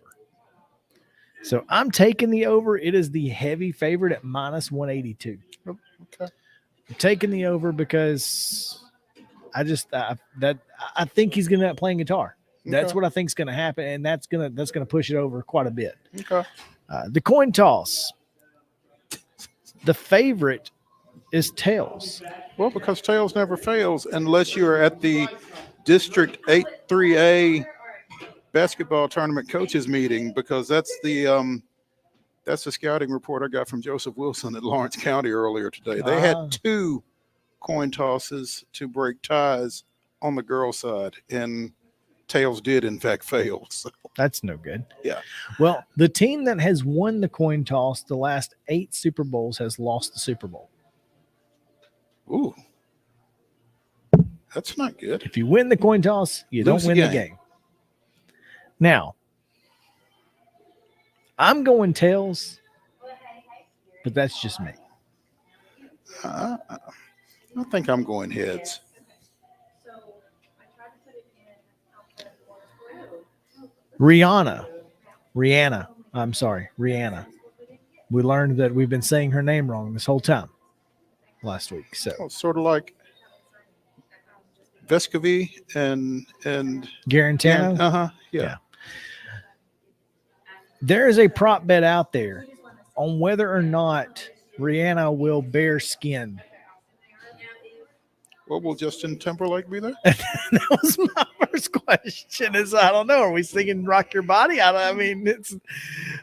So I'm taking the over. It is the heavy favorite at minus 182. Okay. I'm taking the over because I think he's going to end up playing guitar. That's what I think is going to happen, and that's going to push it over quite a bit. Okay. The coin toss. The favorite is tails. Well, because tails never fails unless you're at the District 8-3A basketball tournament coaches meeting, because that's the scouting report I got from Joseph Wilson at Lawrence County earlier today. They had 2 coin tosses to break ties on the girls' side, and tails did in fact fail. So that's no good. Yeah. Well, the team that has won the coin toss the last 8 Super Bowls has lost the Super Bowl. Ooh. That's not good. If you win the coin toss, you don't win the game. Now, I'm going tails, but that's just me. I think I'm going heads. Rihanna. We learned that we've been saying her name wrong this whole time last week. So sort of like Vescovy and Garantano. Yeah. There is a prop bet out there on whether or not Rihanna will bear skin. Well, will Justin Timberlake be there? That was my first question. Is I don't know. Are we singing "Rock Your Body"?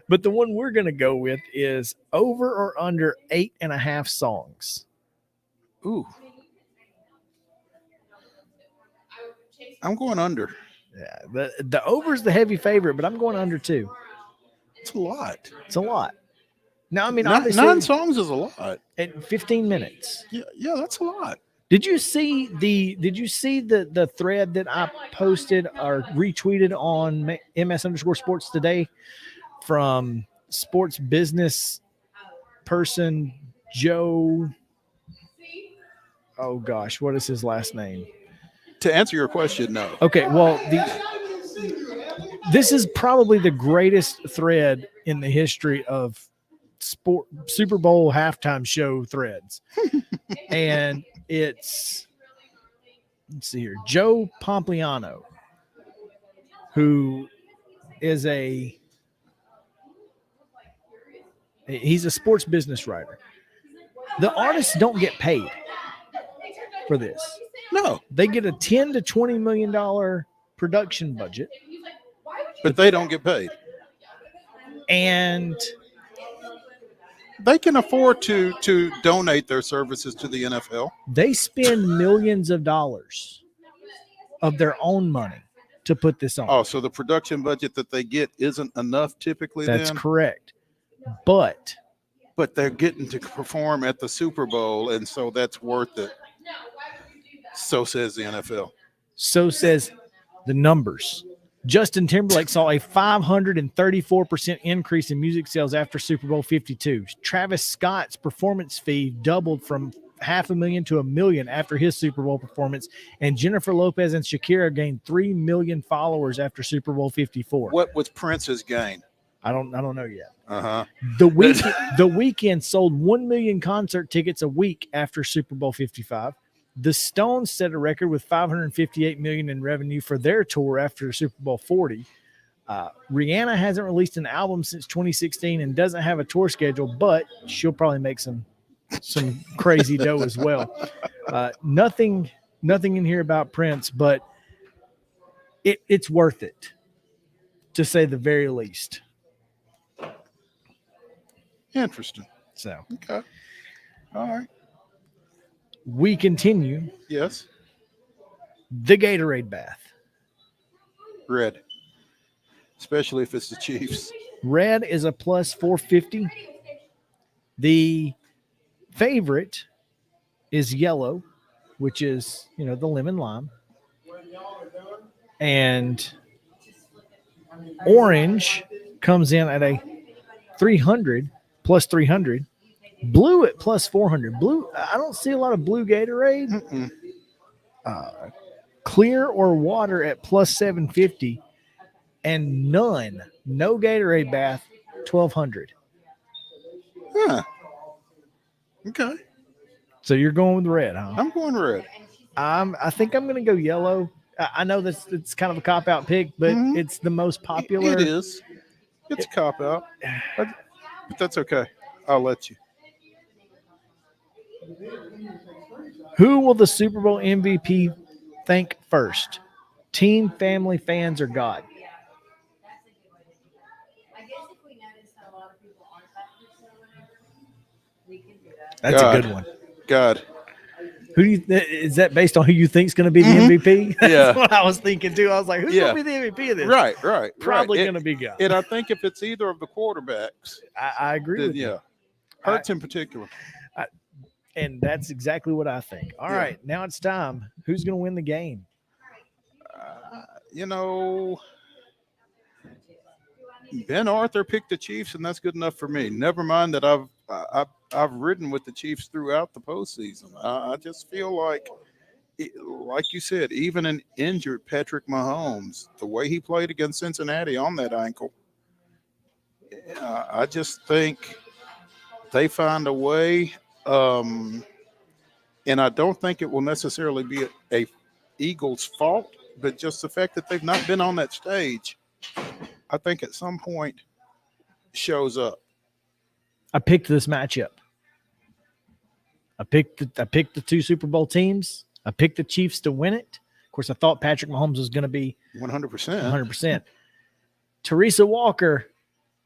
But the one we're going to go with is over or under 8.5 songs. Ooh, I'm going under. Yeah, the over is the heavy favorite, but I'm going under too. It's a lot. It's a lot. Now, I mean, 9 songs is a lot. At 15 minutes. Yeah, that's a lot. Did you see the thread that I posted or retweeted on MS_sports today from sports business person Joe? Oh gosh, what is his last name? To answer your question, no. Okay, well, this is probably the greatest thread in the history of Super Bowl halftime show threads. And let's see here, Joe Pompliano, who is he's a sports business writer. The artists don't get paid for this. No, they get a $10 to $20 million production budget, but they don't get paid. And they can afford to donate their services to the NFL. They spend millions of dollars of their own money to put this on. Oh, so the production budget that they get isn't enough typically. That's then? correct. But they're getting to perform at the Super Bowl, and so that's worth it. So says the NFL. So says the numbers. Justin Timberlake saw a 534% increase in music sales after Super Bowl 52. Travis Scott's performance fee doubled from $500,000 to $1 million after his Super Bowl performance, and Jennifer Lopez and Shakira gained 3 million followers after Super Bowl 54. What was Prince's gain? I don't know yet. Uh-huh. The Weeknd sold 1 million concert tickets a week after Super Bowl 55. The Stones set a record with $558 million in revenue for their tour after Super Bowl 40. Rihanna hasn't released an album since 2016 and doesn't have a tour schedule, but she'll probably make some crazy dough as well. Nothing in here about Prince, but it's worth it, to say the very least. Interesting. So, okay. All right. We continue. Yes. The Gatorade bath. Red. Especially if it's the Chiefs. Red is a plus 450. The favorite is yellow, which is, the lemon lime. And orange comes in at a 300, plus 300. Blue at plus 400. Blue, I don't see a lot of blue Gatorade. Clear or water at plus 750. And no Gatorade bath, 1,200. Huh. Okay. So you're going with red, huh? I'm going red. I think I'm going to go yellow. I know it's kind of a cop-out pick, but it's the most popular. It is. It's a cop-out. But that's okay. I'll let you. Who will the Super Bowl MVP thank first? Team, family, fans, or God? That's a good one. God. Who do you is that based on who you think is going to be the MVP? That's Yeah. what I was thinking too. I was like, who's going to be the MVP of this? Right. Probably going to be God. And I think if it's either of the quarterbacks, I agree with you. Hurts in particular. And that's exactly what I think. All right, now it's time. Who's going to win the game? Ben Arthur picked the Chiefs, and that's good enough for me. Never mind that I've ridden with the Chiefs throughout the postseason. I just feel like you said, even an injured Patrick Mahomes, the way he played against Cincinnati on that ankle, I just think they find a way. And I don't think it will necessarily be a Eagles' fault, but just the fact that they've not been on that stage, I think at some point shows up. I picked this matchup. I picked the two Super Bowl teams. I picked the Chiefs to win it. Of course, I thought Patrick Mahomes was going to be 100%. 100%. Teresa Walker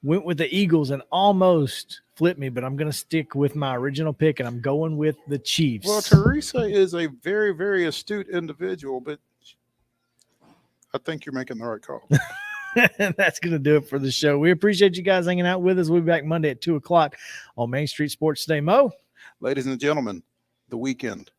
went with the Eagles and almost flipped me, but I'm going to stick with my original pick, and I'm going with the Chiefs. Well, Teresa is a very, very astute individual, but I think you're making the right call. And that's going to do it for the show. We appreciate you guys hanging out with us. We'll be back Monday at 2 o'clock on Main Street Sports Today. Mo? Ladies and gentlemen, the weekend.